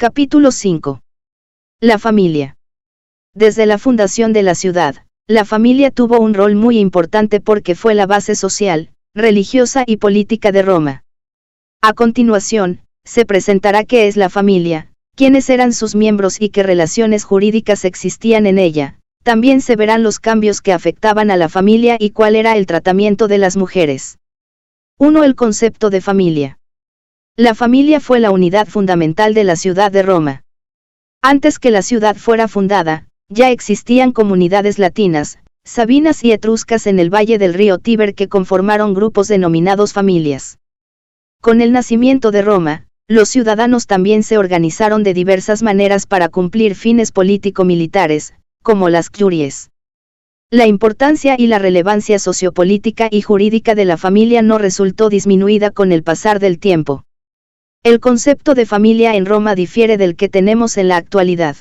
Capítulo 5. La familia. Desde la fundación de la ciudad, la familia tuvo un rol muy importante porque fue la base social, religiosa y política de Roma. A continuación, se presentará qué es la familia, quiénes eran sus miembros y qué relaciones jurídicas existían en ella. También se verán los cambios que afectaban a la familia y cuál era el tratamiento de las mujeres. 1. El concepto de familia. La familia fue la unidad fundamental de la ciudad de Roma. Antes que la ciudad fuera fundada, ya existían comunidades latinas, sabinas y etruscas en el valle del río Tíber que conformaron grupos denominados familias. Con el nacimiento de Roma, los ciudadanos también se organizaron de diversas maneras para cumplir fines político-militares, como las curies. La importancia y la relevancia sociopolítica y jurídica de la familia no resultó disminuida con el pasar del tiempo. El concepto de familia en Roma difiere del que tenemos en la actualidad.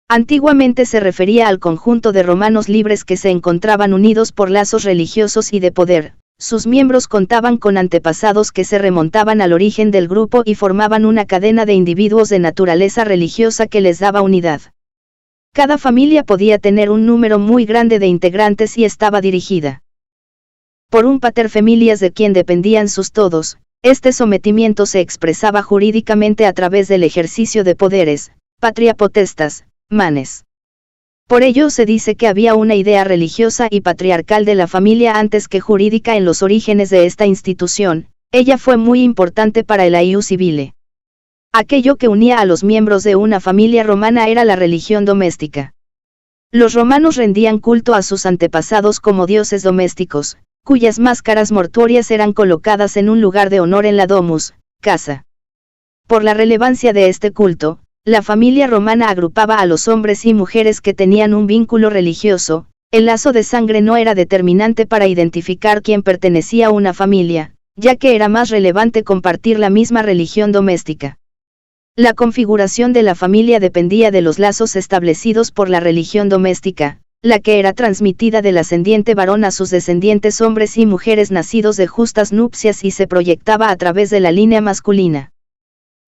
Antiguamente se refería al conjunto de romanos libres que se encontraban unidos por lazos religiosos y de poder. Sus miembros contaban con antepasados que se remontaban al origen del grupo y formaban una cadena de individuos de naturaleza religiosa que les daba unidad. Cada familia podía tener un número muy grande de integrantes y estaba dirigida por un paterfamilias de quien dependían sus todos. Este sometimiento se expresaba jurídicamente a través del ejercicio de poderes, patria potestas, manes. Por ello se dice que había una idea religiosa y patriarcal de la familia antes que jurídica en los orígenes de esta institución. Ella fue muy importante para el ius civile. Aquello que unía a los miembros de una familia romana era la religión doméstica. Los romanos rendían culto a sus antepasados como dioses domésticos, cuyas máscaras mortuorias eran colocadas en un lugar de honor en la domus, casa. Por la relevancia de este culto, la familia romana agrupaba a los hombres y mujeres que tenían un vínculo religioso. El lazo de sangre no era determinante para identificar quién pertenecía a una familia, ya que era más relevante compartir la misma religión doméstica. La configuración de la familia dependía de los lazos establecidos por la religión doméstica, la que era transmitida del ascendiente varón a sus descendientes hombres y mujeres nacidos de justas nupcias y se proyectaba a través de la línea masculina.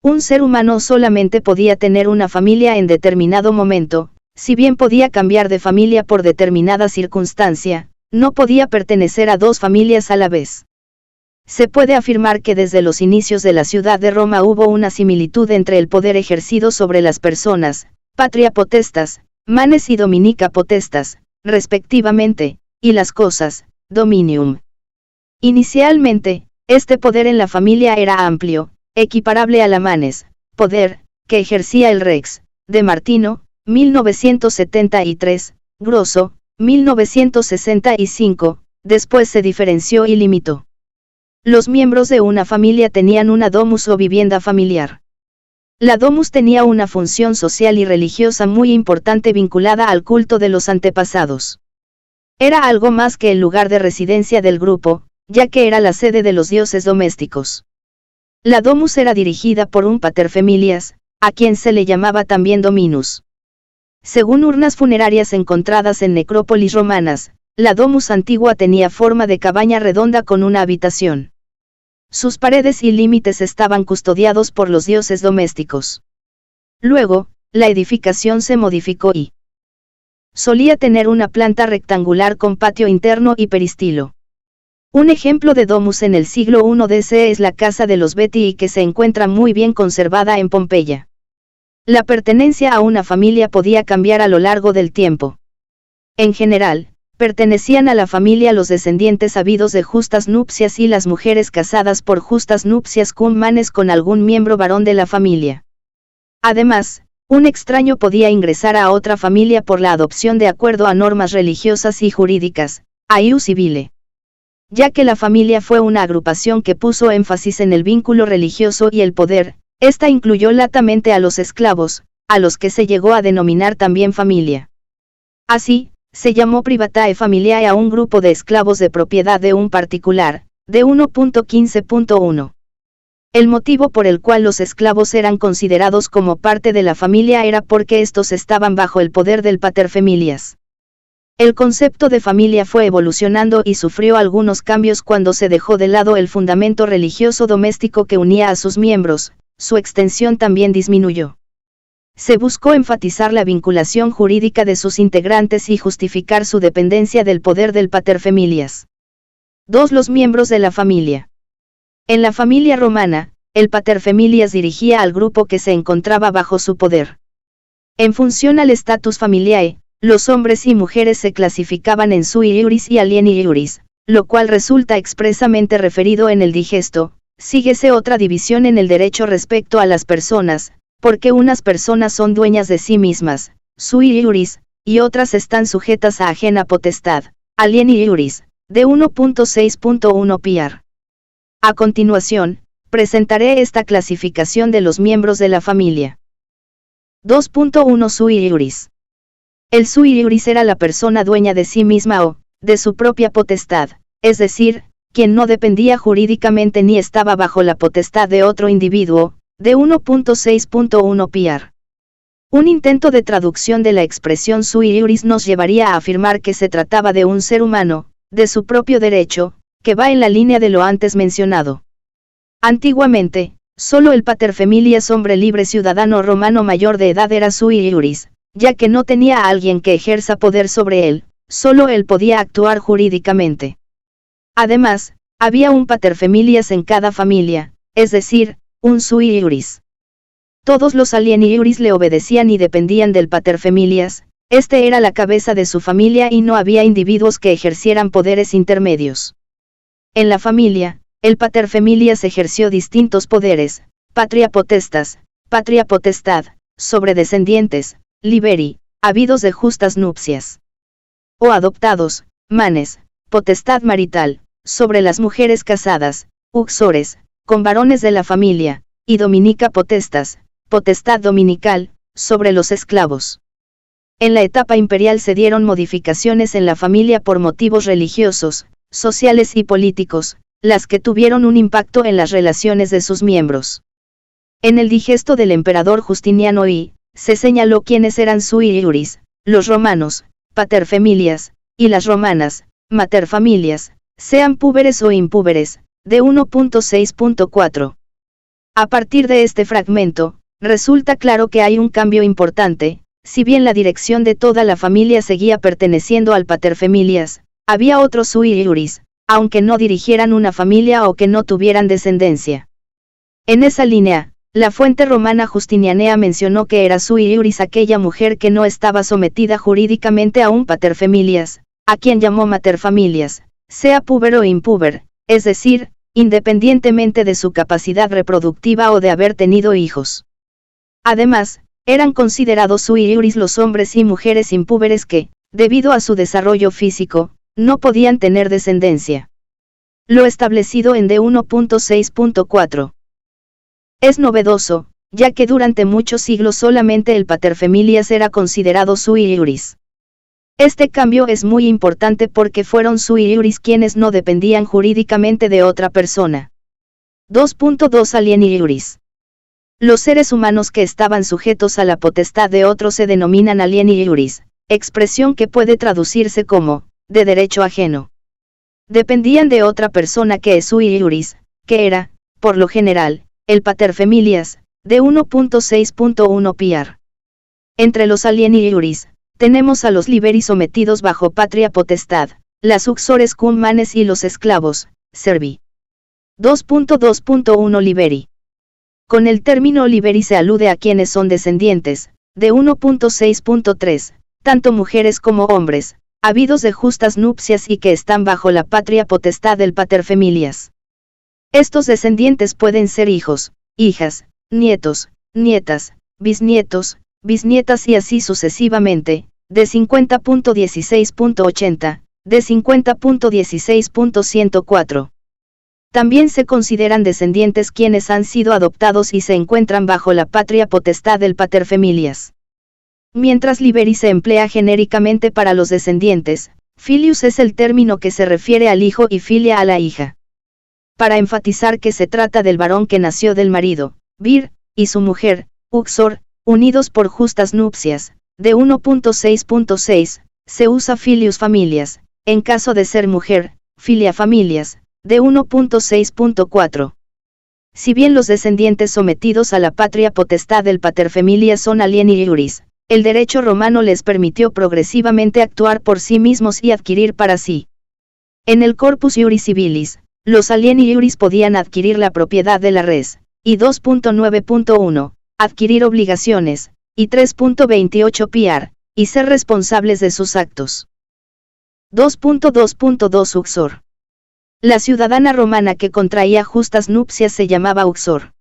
Un ser humano solamente podía tener una familia en determinado momento, si bien podía cambiar de familia por determinada circunstancia, no podía pertenecer a dos familias a la vez. Se puede afirmar que desde los inicios de la ciudad de Roma hubo una similitud entre el poder ejercido sobre las personas, patria potestas, manes y dominica potestas, respectivamente, y las cosas, dominium. Inicialmente, este poder en la familia era amplio, equiparable a la manes, poder, que ejercía el rex, de Martino, 1973, Grosso, 1965, después se diferenció y limitó. Los miembros de una familia tenían una domus o vivienda familiar. La domus tenía una función social y religiosa muy importante vinculada al culto de los antepasados. Era algo más que el lugar de residencia del grupo, ya que era la sede de los dioses domésticos. La domus era dirigida por un paterfamilias, a quien se le llamaba también dominus. Según urnas funerarias encontradas en necrópolis romanas, la domus antigua tenía forma de cabaña redonda con una habitación. Sus paredes y límites estaban custodiados por los dioses domésticos. Luego, la edificación se modificó y solía tener una planta rectangular con patio interno y peristilo. Un ejemplo de domus en el siglo I d.C. es la casa de los Betii que se encuentra muy bien conservada en Pompeya. La pertenencia a una familia podía cambiar a lo largo del tiempo. En general, pertenecían a la familia los descendientes habidos de justas nupcias y las mujeres casadas por justas nupcias cum manes con algún miembro varón de la familia. Además, un extraño podía ingresar a otra familia por la adopción de acuerdo a normas religiosas y jurídicas, ius civile. Ya que la familia fue una agrupación que puso énfasis en el vínculo religioso y el poder, esta incluyó latamente a los esclavos, a los que se llegó a denominar también familia. Así, se llamó privatae familiae a un grupo de esclavos de propiedad de un particular, de 1.15.1. El motivo por el cual los esclavos eran considerados como parte de la familia era porque estos estaban bajo el poder del paterfamilias. El concepto de familia fue evolucionando y sufrió algunos cambios cuando se dejó de lado el fundamento religioso doméstico que unía a sus miembros, su extensión también disminuyó. se buscó enfatizar la vinculación jurídica de sus integrantes y justificar su dependencia del poder del paterfamilias. 2. Los miembros de la familia. En la familia romana, el paterfamilias dirigía al grupo que se encontraba bajo su poder. En función al status familiae, los hombres y mujeres se clasificaban en sui iuris y alieni iuris, lo cual resulta expresamente referido en el digesto. Síguese otra división en el derecho respecto a las personas, porque unas personas son dueñas de sí mismas, sui iuris, y otras están sujetas a ajena potestad, alieni iuris, de 1.6.1 piar. A continuación, presentaré esta clasificación de los miembros de la familia. 2.1 Sui iuris. El sui iuris era la persona dueña de sí misma o, de su propia potestad, es decir, quien no dependía jurídicamente ni estaba bajo la potestad de otro individuo, de 1.6.1 piar. Un intento de traducción de la expresión sui iuris nos llevaría a afirmar que se trataba de un ser humano, de su propio derecho, que va en la línea de lo antes mencionado. Antiguamente, solo el paterfamilias hombre libre ciudadano romano mayor de edad era sui iuris, ya que no tenía a alguien que ejerza poder sobre él, solo él podía actuar jurídicamente. Además, había un paterfamilias en cada familia, es decir, un sui iuris. Todos los alieni iuris le obedecían y dependían del paterfamilias, este era la cabeza de su familia y no había individuos que ejercieran poderes intermedios. En la familia, el paterfamilias ejerció distintos poderes: patria potestas, patria potestad, sobre descendientes, liberi, habidos de justas nupcias. O adoptados, manes, potestad marital, sobre las mujeres casadas, uxores, con varones de la familia, y dominica potestas, potestad dominical, sobre los esclavos. En la etapa imperial se dieron modificaciones en la familia por motivos religiosos, sociales y políticos, las que tuvieron un impacto en las relaciones de sus miembros. En el digesto del emperador Justiniano I, se señaló quiénes eran sui iuris, los romanos, paterfamilias, y las romanas, materfamilias, sean púberes o impúberes, de 1.6.4. A partir de este fragmento, resulta claro que hay un cambio importante. Si bien la dirección de toda la familia seguía perteneciendo al paterfamilias, había otros sui iuris, aunque no dirigieran una familia o que no tuvieran descendencia. En esa línea, la fuente romana Justinianea mencionó que era sui iuris aquella mujer que no estaba sometida jurídicamente a un paterfamilias, a quien llamó materfamilias, sea púber o impúber, es decir, independientemente de su capacidad reproductiva o de haber tenido hijos. Además, eran considerados sui iuris los hombres y mujeres impúberes que, debido a su desarrollo físico, no podían tener descendencia. Lo establecido en D1.6.4. Es novedoso, ya que durante muchos siglos solamente el paterfamilias era considerado sui iuris. Este cambio es muy importante porque fueron sui iuris quienes no dependían jurídicamente de otra persona. 2.2 Alieni iuris. Los seres humanos que estaban sujetos a la potestad de otros se denominan alieni iuris, expresión que puede traducirse como, de derecho ajeno. Dependían de otra persona que es sui iuris, que era, por lo general, el paterfamilias, de 1.6.1 piar. Entre los alieni iuris, tenemos a los liberi sometidos bajo patria potestad, las uxores cum manes y los esclavos, servi. 2.2.1 Liberi. Con el término liberi se alude a quienes son descendientes, de 1.6.3, tanto mujeres como hombres, habidos de justas nupcias y que están bajo la patria potestad del paterfamilias. Estos descendientes pueden ser hijos, hijas, nietos, nietas, bisnietos, bisnietas y así sucesivamente, de 50.16.80, de 50.16.104. También se consideran descendientes quienes han sido adoptados y se encuentran bajo la patria potestad del paterfamilias. Mientras liberi se emplea genéricamente para los descendientes, filius es el término que se refiere al hijo y filia a la hija. Para enfatizar que se trata del varón que nació del marido, vir, y su mujer, uxor, unidos por justas nupcias, de 1.6.6, se usa filius familias, en caso de ser mujer, filia familias, de 1.6.4. Si bien los descendientes sometidos a la patria potestad del paterfamilias son alieni iuris, el derecho romano les permitió progresivamente actuar por sí mismos y adquirir para sí. En el Corpus Iuris Civilis, los alieni iuris podían adquirir la propiedad de la res, y 2.9.1, adquirir obligaciones, y 3.28 piar, y ser responsables de sus actos. 2.2.2 Uxor. La ciudadana romana que contraía justas nupcias se llamaba uxor.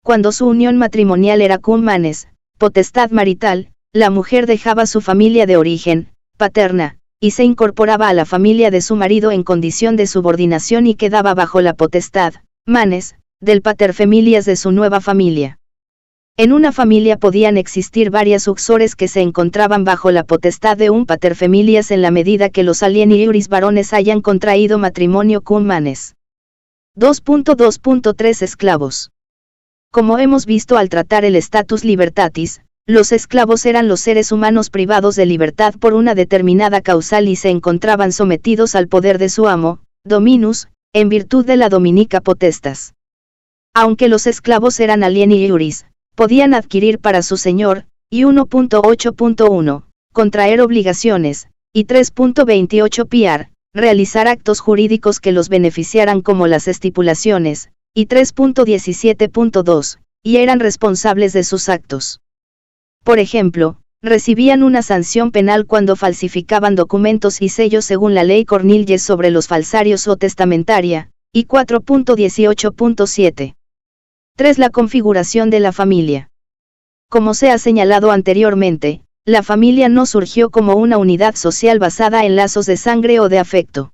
Cuando su unión matrimonial era cum manes, potestad marital, la mujer dejaba su familia de origen, paterna, y se incorporaba a la familia de su marido en condición de subordinación y quedaba bajo la potestad, manes, del paterfamilias de su nueva familia. En una familia podían existir varias uxores que se encontraban bajo la potestad de un paterfamilias en la medida que los alieni iuris varones hayan contraído matrimonio cum manes. 2.2.3 Esclavos. Como hemos visto al tratar el status libertatis, los esclavos eran los seres humanos privados de libertad por una determinada causal y se encontraban sometidos al poder de su amo, dominus, en virtud de la dominica potestas. Aunque los esclavos eran alieni iuris, podían adquirir para su señor, y 1.8.1, contraer obligaciones, y 3.28 piar, realizar actos jurídicos que los beneficiaran como las estipulaciones, y 3.17.2, y eran responsables de sus actos. Por ejemplo, recibían una sanción penal cuando falsificaban documentos y sellos según la ley Cornilies sobre los falsarios o testamentaria, y 4.18.7. 3. La configuración de la familia. Como se ha señalado anteriormente, la familia no surgió como una unidad social basada en lazos de sangre o de afecto.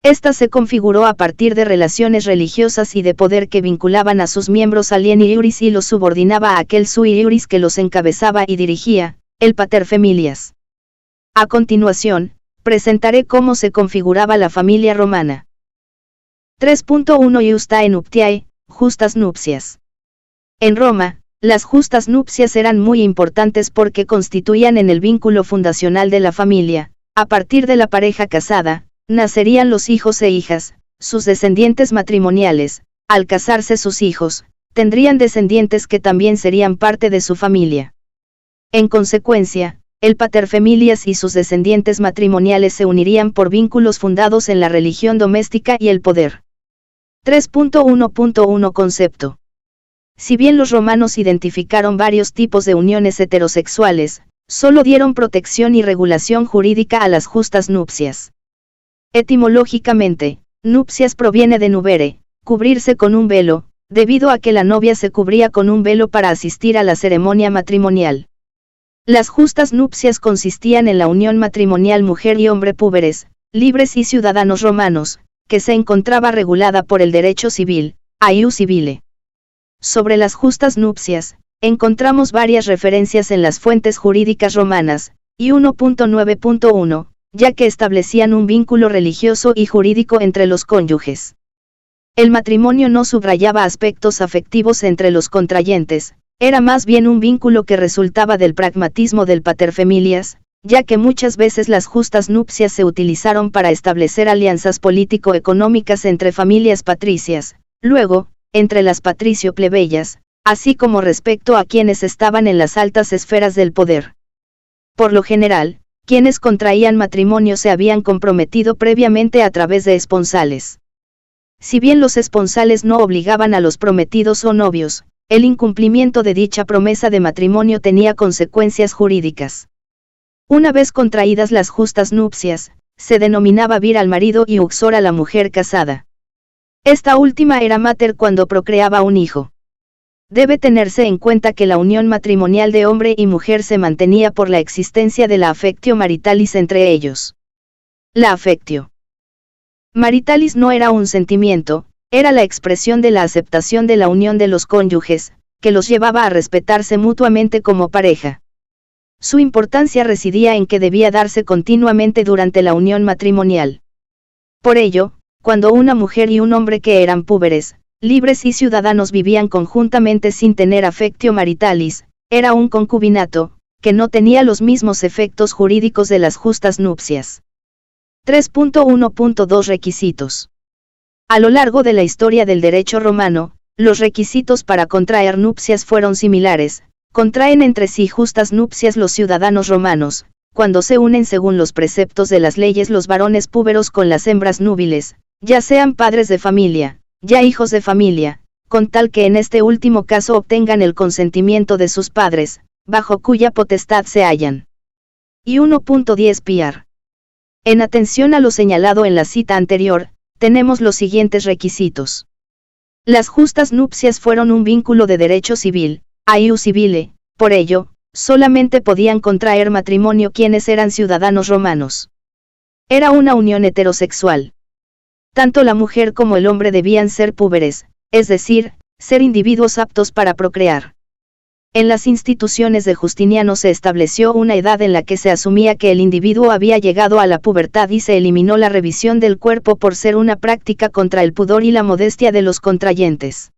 Esta se configuró a partir de relaciones religiosas y de poder que vinculaban a sus miembros alieni iuris y los subordinaba a aquel sui iuris que los encabezaba y dirigía, el paterfamilias. A continuación, presentaré cómo se configuraba la familia romana. 3.1 Iustae nuptiae, justas nupcias. En Roma, las justas nupcias eran muy importantes porque constituían en el vínculo fundacional de la familia. A partir de la pareja casada, nacerían los hijos e hijas, sus descendientes matrimoniales. Al casarse sus hijos, tendrían descendientes que también serían parte de su familia. En consecuencia, el paterfamilias y sus descendientes matrimoniales se unirían por vínculos fundados en la religión doméstica y el poder. 3.1.1 Concepto. Si bien los romanos identificaron varios tipos de uniones heterosexuales, solo dieron protección y regulación jurídica a las justas nupcias. Etimológicamente, nupcias proviene de nubere, cubrirse con un velo, debido a que la novia se cubría con un velo para asistir a la ceremonia matrimonial. Las justas nupcias consistían en la unión matrimonial mujer y hombre púberes, libres y ciudadanos romanos, que se encontraba regulada por el derecho civil, ius civile. Sobre las justas nupcias, encontramos varias referencias en las fuentes jurídicas romanas, y 1.9.1, ya que establecían un vínculo religioso y jurídico entre los cónyuges. El matrimonio no subrayaba aspectos afectivos entre los contrayentes, era más bien un vínculo que resultaba del pragmatismo del paterfamilias, ya que muchas veces las justas nupcias se utilizaron para establecer alianzas político-económicas entre familias patricias, luego, entre las patricio-plebeyas, así como respecto a quienes estaban en las altas esferas del poder. Por lo general, quienes contraían matrimonio se habían comprometido previamente a través de esponsales. Si bien los esponsales no obligaban a los prometidos o novios, el incumplimiento de dicha promesa de matrimonio tenía consecuencias jurídicas. Una vez contraídas las justas nupcias, se denominaba vir al marido y uxor a la mujer casada. Esta última era mater cuando procreaba un hijo. Debe tenerse en cuenta que la unión matrimonial de hombre y mujer se mantenía por la existencia de la affectio maritalis entre ellos. La affectio maritalis no era un sentimiento, era la expresión de la aceptación de la unión de los cónyuges, que los llevaba a respetarse mutuamente como pareja. Su importancia residía en que debía darse continuamente durante la unión matrimonial. Por ello, cuando una mujer y un hombre que eran púberes, libres y ciudadanos vivían conjuntamente sin tener affectio maritalis, era un concubinato, que no tenía los mismos efectos jurídicos de las justas nupcias. 3.1.2 Requisitos. A lo largo de la historia del derecho romano, los requisitos para contraer nupcias fueron similares. Contraen entre sí justas nupcias los ciudadanos romanos, cuando se unen según los preceptos de las leyes los varones púberos con las hembras núbiles, ya sean padres de familia, ya hijos de familia, con tal que en este último caso obtengan el consentimiento de sus padres, bajo cuya potestad se hallan. Y 1.10 Piar. En atención a lo señalado en la cita anterior, tenemos los siguientes requisitos. Las justas nupcias fueron un vínculo de derecho civil, aius civile, por ello, solamente podían contraer matrimonio quienes eran ciudadanos romanos. Era una unión heterosexual. Tanto la mujer como el hombre debían ser púberes, es decir, ser individuos aptos para procrear. En las instituciones de Justiniano se estableció una edad en la que se asumía que el individuo había llegado a la pubertad y se eliminó la revisión del cuerpo por ser una práctica contra el pudor y la modestia de los contrayentes.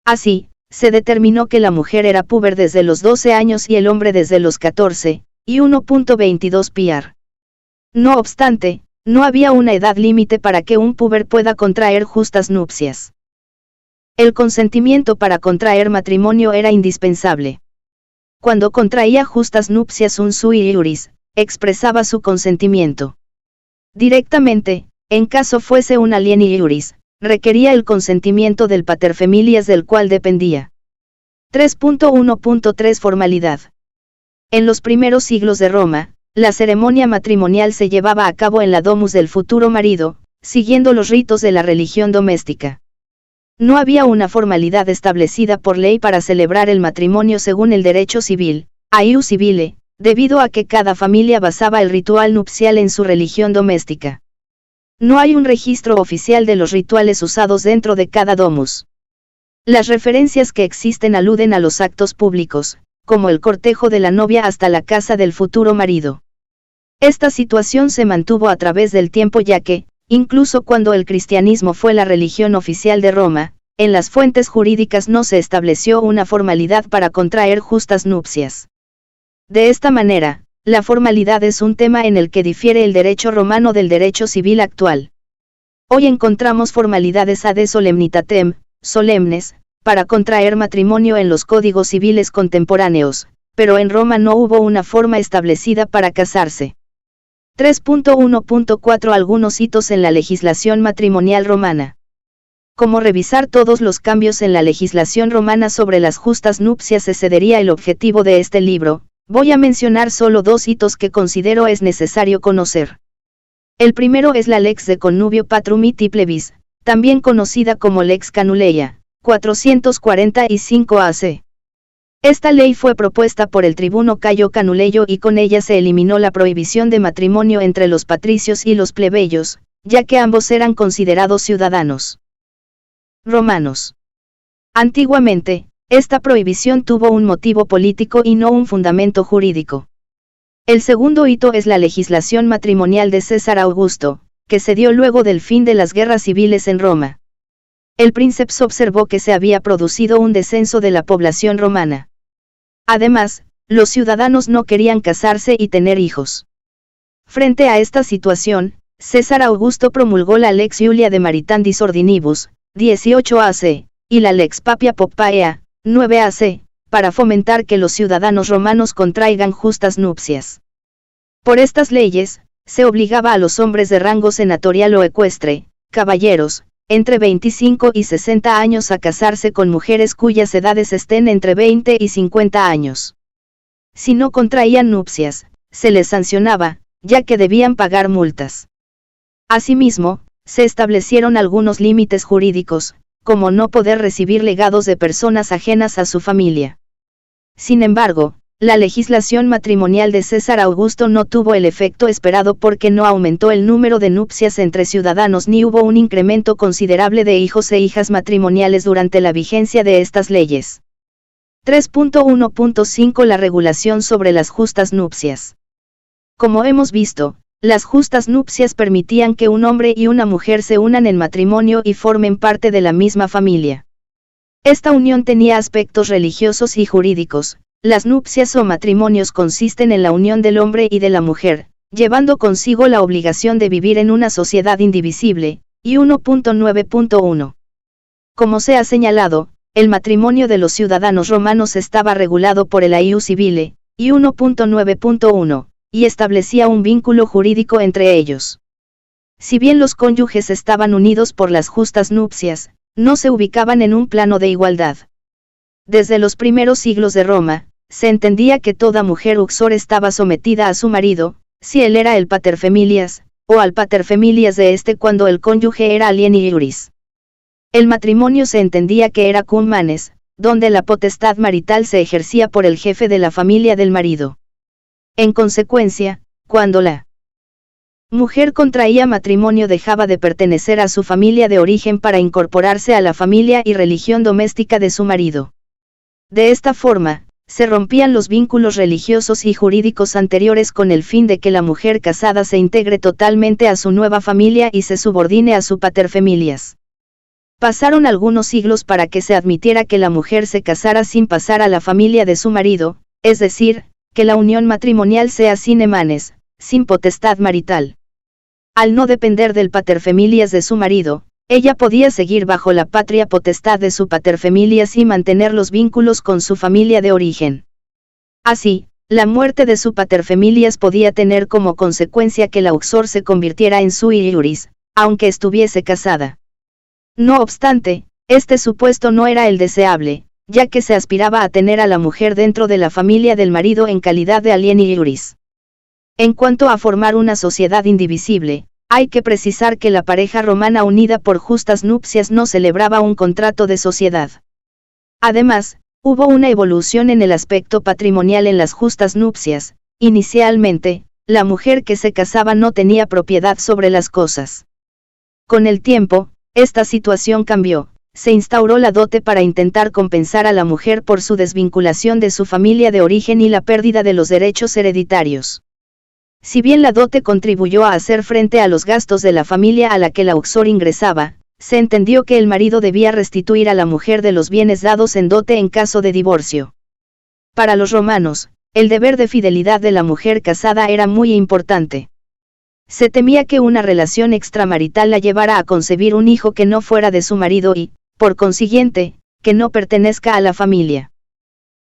Así, se determinó que la mujer era púber desde los 12 años y el hombre desde los 14, y 1.22 Piar. No obstante, no había una edad límite para que un púber pueda contraer justas nupcias. El consentimiento para contraer matrimonio era indispensable. Cuando contraía justas nupcias un sui iuris, expresaba su consentimiento. Directamente, en caso fuese un alieni iuris, requería el consentimiento del paterfamilias del cual dependía. 3.1.3 Formalidad. En los primeros siglos de Roma, la ceremonia matrimonial se llevaba a cabo en la domus del futuro marido, siguiendo los ritos de la religión doméstica. No había una formalidad establecida por ley para celebrar el matrimonio según el derecho civil, aius civile, debido a que cada familia basaba el ritual nupcial en su religión doméstica. No hay un registro oficial de los rituales usados dentro de cada domus. Las referencias que existen aluden a los actos públicos, como el cortejo de la novia hasta la casa del futuro marido. Esta situación se mantuvo a través del tiempo ya que, incluso cuando el cristianismo fue la religión oficial de Roma, en las fuentes jurídicas no se estableció una formalidad para contraer justas nupcias. De esta manera, la formalidad es un tema en el que difiere el derecho romano del derecho civil actual. Hoy encontramos formalidades ad solemnitatem, solemnes, para contraer matrimonio en los códigos civiles contemporáneos, pero en Roma no hubo una forma establecida para casarse. 3.1.4 Algunos hitos en la legislación matrimonial romana. Como revisar todos los cambios en la legislación romana sobre las justas nupcias excedería el objetivo de este libro, voy a mencionar solo dos hitos que considero es necesario conocer. El primero es la Lex de Connubio Patrum et Plebis, también conocida como Lex Canuleia, 445 AC. Esta ley fue propuesta por el tribuno Cayo Canuleyo y con ella se eliminó la prohibición de matrimonio entre los patricios y los plebeyos, ya que ambos eran considerados ciudadanos romanos. Antiguamente, esta prohibición tuvo un motivo político y no un fundamento jurídico. El segundo hito es la legislación matrimonial de César Augusto, que se dio luego del fin de las guerras civiles en Roma. El princeps observó que se había producido un descenso de la población romana. Además, los ciudadanos no querían casarse y tener hijos. Frente a esta situación, César Augusto promulgó la Lex Iulia de Maritandis Ordinibus, 18 AC, y la Lex Papia Poppaea, 9 AC, para fomentar que los ciudadanos romanos contraigan justas nupcias. Por estas leyes, se obligaba a los hombres de rango senatorial o ecuestre, caballeros, entre 25 y 60 años a casarse con mujeres cuyas edades estén entre 20 y 50 años. Si no contraían nupcias, se les sancionaba, ya que debían pagar multas. Asimismo, se establecieron algunos límites jurídicos, como no poder recibir legados de personas ajenas a su familia. Sin embargo, la legislación matrimonial de César Augusto no tuvo el efecto esperado porque no aumentó el número de nupcias entre ciudadanos ni hubo un incremento considerable de hijos e hijas matrimoniales durante la vigencia de estas leyes. 3.1.5 La regulación sobre las justas nupcias. Como hemos visto, las justas nupcias permitían que un hombre y una mujer se unan en matrimonio y formen parte de la misma familia. Esta unión tenía aspectos religiosos y jurídicos. Las nupcias o matrimonios consisten en la unión del hombre y de la mujer, llevando consigo la obligación de vivir en una sociedad indivisible, y 1.9.1. Como se ha señalado, el matrimonio de los ciudadanos romanos estaba regulado por el Ius Civile, y 1.9.1, y establecía un vínculo jurídico entre ellos. Si bien los cónyuges estaban unidos por las justas nupcias, no se ubicaban en un plano de igualdad. Desde los primeros siglos de Roma, se entendía que toda mujer uxor estaba sometida a su marido, si él era el paterfamilias, o al paterfamilias de este cuando el cónyuge era alieni iuris. El matrimonio se entendía que era cum manes, donde la potestad marital se ejercía por el jefe de la familia del marido. En consecuencia, cuando la mujer contraía matrimonio dejaba de pertenecer a su familia de origen para incorporarse a la familia y religión doméstica de su marido. De esta forma, se rompían los vínculos religiosos y jurídicos anteriores con el fin de que la mujer casada se integre totalmente a su nueva familia y se subordine a su paterfamilias. Pasaron algunos siglos para que se admitiera que la mujer se casara sin pasar a la familia de su marido, es decir, que la unión matrimonial sea sin emanes, sin potestad marital. Al no depender del paterfamilias de su marido, ella podía seguir bajo la patria potestad de su paterfamilias y mantener los vínculos con su familia de origen. Así, la muerte de su paterfamilias podía tener como consecuencia que la uxor se convirtiera en sui iuris, aunque estuviese casada. No obstante, este supuesto no era el deseable, ya que se aspiraba a tener a la mujer dentro de la familia del marido en calidad de alieni iuris. En cuanto a formar una sociedad indivisible, hay que precisar que la pareja romana unida por justas nupcias no celebraba un contrato de sociedad. Además, hubo una evolución en el aspecto patrimonial en las justas nupcias. Inicialmente, la mujer que se casaba no tenía propiedad sobre las cosas. Con el tiempo, esta situación cambió, se instauró la dote para intentar compensar a la mujer por su desvinculación de su familia de origen y la pérdida de los derechos hereditarios. Si bien la dote contribuyó a hacer frente a los gastos de la familia a la que la uxor ingresaba, se entendió que el marido debía restituir a la mujer de los bienes dados en dote en caso de divorcio. Para los romanos, el deber de fidelidad de la mujer casada era muy importante. Se temía que una relación extramarital la llevara a concebir un hijo que no fuera de su marido y, por consiguiente, que no pertenezca a la familia.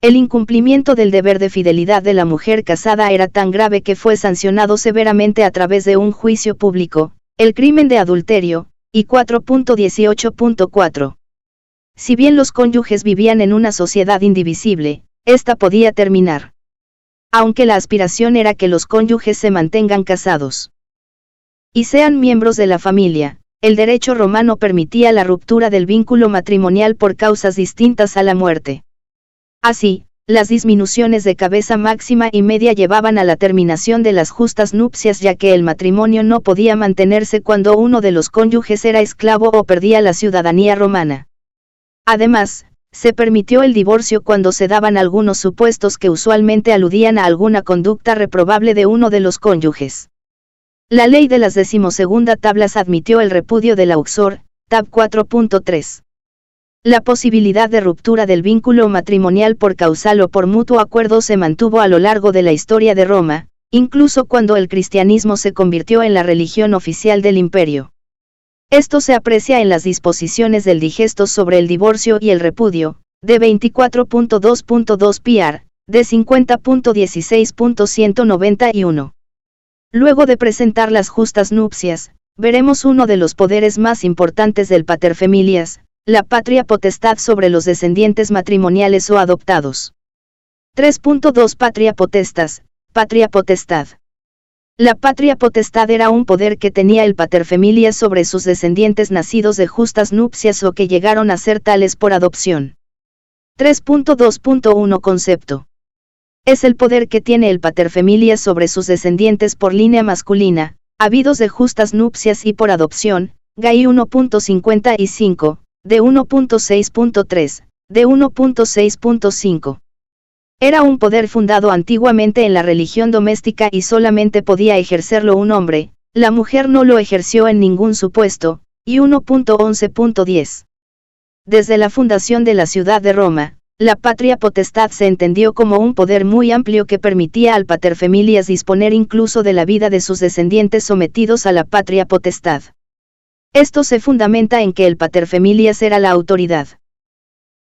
El incumplimiento del deber de fidelidad de la mujer casada era tan grave que fue sancionado severamente a través de un juicio público, el crimen de adulterio, y 4.18.4. Si bien los cónyuges vivían en una sociedad indivisible, esta podía terminar. Aunque la aspiración era que los cónyuges se mantengan casados y sean miembros de la familia, el derecho romano permitía la ruptura del vínculo matrimonial por causas distintas a la muerte. Así, las disminuciones de cabeza máxima y media llevaban a la terminación de las justas nupcias ya que el matrimonio no podía mantenerse cuando uno de los cónyuges era esclavo o perdía la ciudadanía romana. Además, se permitió el divorcio cuando se daban algunos supuestos que usualmente aludían a alguna conducta reprobable de uno de los cónyuges. La ley de las 12ª tablas admitió el repudio de la uxor, tab 4.3. La posibilidad de ruptura del vínculo matrimonial por causal o por mutuo acuerdo se mantuvo a lo largo de la historia de Roma, incluso cuando el cristianismo se convirtió en la religión oficial del imperio. Esto se aprecia en las disposiciones del digesto sobre el divorcio y el repudio, de 24.2.2 PR, de 50.16.191. Luego de presentar las justas nupcias, veremos uno de los poderes más importantes del paterfamilias, la patria potestad sobre los descendientes matrimoniales o adoptados. 3.2 Patria potestas, patria potestad. La patria potestad era un poder que tenía el paterfamilias sobre sus descendientes nacidos de justas nupcias o que llegaron a ser tales por adopción. 3.2.1 Concepto. Es el poder que tiene el paterfamilias sobre sus descendientes por línea masculina, habidos de justas nupcias y por adopción, Gai 1.55, de 1.6.3, de 1.6.5. Era un poder fundado antiguamente en la religión doméstica y solamente podía ejercerlo un hombre, la mujer no lo ejerció en ningún supuesto, y 1.11.10. Desde la fundación de la ciudad de Roma, la patria potestad se entendió como un poder muy amplio que permitía al paterfamilias disponer incluso de la vida de sus descendientes sometidos a la patria potestad. Esto se fundamenta en que el paterfamilias era la autoridad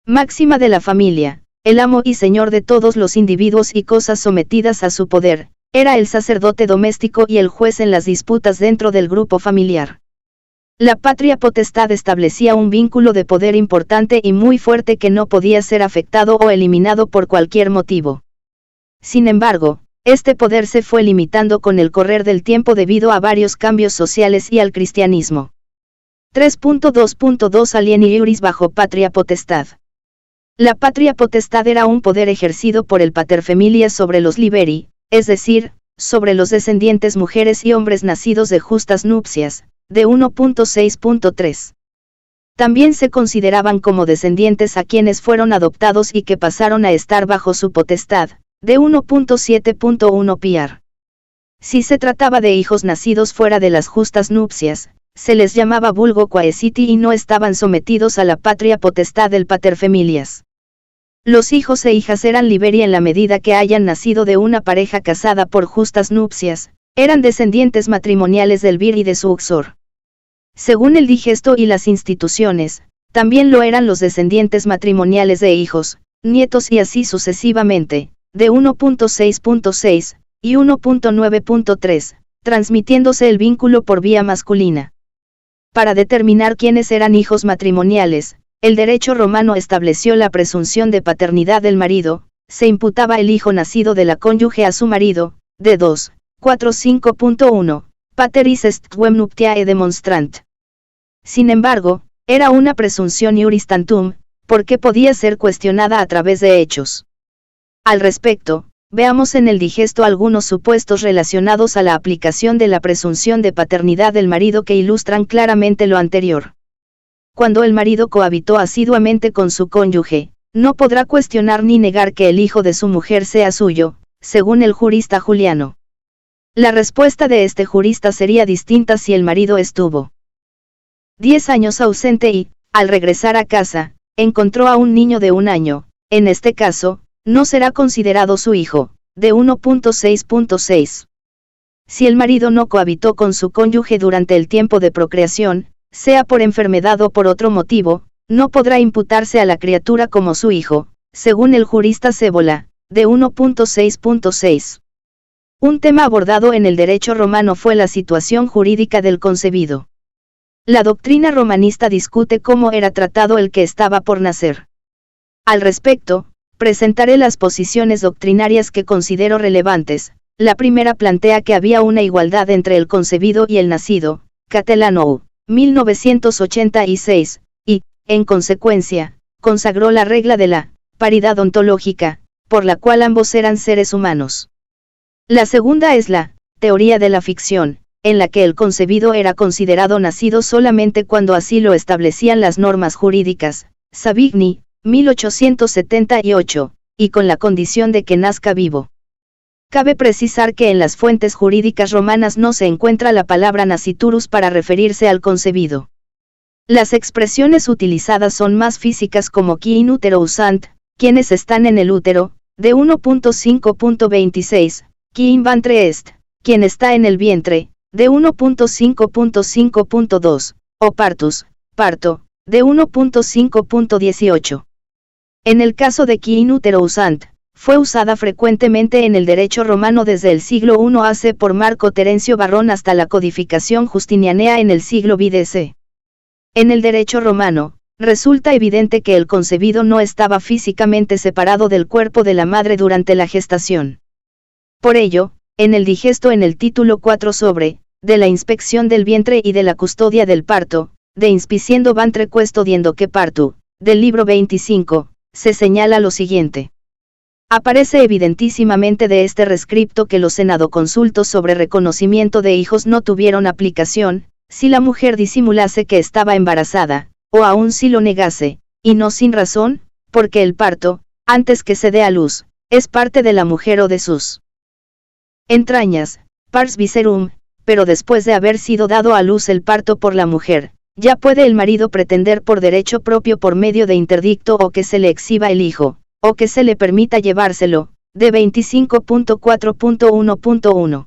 máxima de la familia, el amo y señor de todos los individuos y cosas sometidas a su poder, era el sacerdote doméstico y el juez en las disputas dentro del grupo familiar. La patria potestad establecía un vínculo de poder importante y muy fuerte que no podía ser afectado o eliminado por cualquier motivo. Sin embargo, este poder se fue limitando con el correr del tiempo debido a varios cambios sociales y al cristianismo. 3.2.2 Alieni iuris bajo patria potestad. La patria potestad era un poder ejercido por el paterfamilias sobre los liberi, es decir, sobre los descendientes mujeres y hombres nacidos de justas nupcias, de 1.6.3. También se consideraban como descendientes a quienes fueron adoptados y que pasaron a estar bajo su potestad, de 1.7.1 PR. Si se trataba de hijos nacidos fuera de las justas nupcias, se les llamaba vulgo quaesiti y no estaban sometidos a la patria potestad del paterfamilias. Los hijos e hijas eran liberi en la medida que hayan nacido de una pareja casada por justas nupcias, eran descendientes matrimoniales del vir y de su uxor. Según el digesto y las instituciones, también lo eran los descendientes matrimoniales de hijos, nietos y así sucesivamente, de 1.6.6 y 1.9.3, transmitiéndose el vínculo por vía masculina. Para determinar quiénes eran hijos matrimoniales, el derecho romano estableció la presunción de paternidad del marido, se imputaba el hijo nacido de la cónyuge a su marido, de 2, 4, 5.1, pateris est quem nuptiae demonstrant. Sin embargo, era una presunción iuris tantum, porque podía ser cuestionada a través de hechos. Al respecto, veamos en el digesto algunos supuestos relacionados a la aplicación de la presunción de paternidad del marido que ilustran claramente lo anterior. Cuando el marido cohabitó asiduamente con su cónyuge, no podrá cuestionar ni negar que el hijo de su mujer sea suyo, según el jurista Juliano. La respuesta de este jurista sería distinta si el marido estuvo 10 años ausente y, al regresar a casa, encontró a un niño de 1 año, en este caso, no será considerado su hijo, de 1.6.6. Si el marido no cohabitó con su cónyuge durante el tiempo de procreación, sea por enfermedad o por otro motivo, no podrá imputarse a la criatura como su hijo, según el jurista Cébola, de 1.6.6. Un tema abordado en el derecho romano fue la situación jurídica del concebido. La doctrina romanista discute cómo era tratado el que estaba por nacer. Al respecto, presentaré las posiciones doctrinarias que considero relevantes. La primera plantea que había una igualdad entre el concebido y el nacido, Catelano, 1986, y, en consecuencia, consagró la regla de la paridad ontológica, por la cual ambos eran seres humanos. La segunda es la teoría de la ficción, en la que el concebido era considerado nacido solamente cuando así lo establecían las normas jurídicas, Savigny, 1878, y con la condición de que nazca vivo. Cabe precisar que en las fuentes jurídicas romanas no se encuentra la palabra nasciturus para referirse al concebido. Las expresiones utilizadas son más físicas como qui in utero usant, quienes están en el útero, de 1.5.26, qui in ventre est, quien está en el vientre, de 1.5.5.2, o partus, parto, de 1.5.18. En el caso de qui in utero usant, fue usada frecuentemente en el derecho romano desde el siglo I AC por Marco Terencio Varrón hasta la codificación justinianea en el siglo VDC. En el derecho romano, resulta evidente que el concebido no estaba físicamente separado del cuerpo de la madre durante la gestación. Por ello, en el digesto en el título 4 sobre, de la inspección del vientre y de la custodia del parto, de inspiciendo ventre custodiendo que partu, del libro 25, se señala lo siguiente. Aparece evidentísimamente de este rescripto que los senadoconsultos sobre reconocimiento de hijos no tuvieron aplicación, si la mujer disimulase que estaba embarazada, o aun si lo negase, y no sin razón, porque el parto, antes que se dé a luz, es parte de la mujer o de sus entrañas, pars viscerum, pero después de haber sido dado a luz el parto por la mujer, ya puede el marido pretender por derecho propio por medio de interdicto o que se le exhiba el hijo, o que se le permita llevárselo, de 25.4.1.1.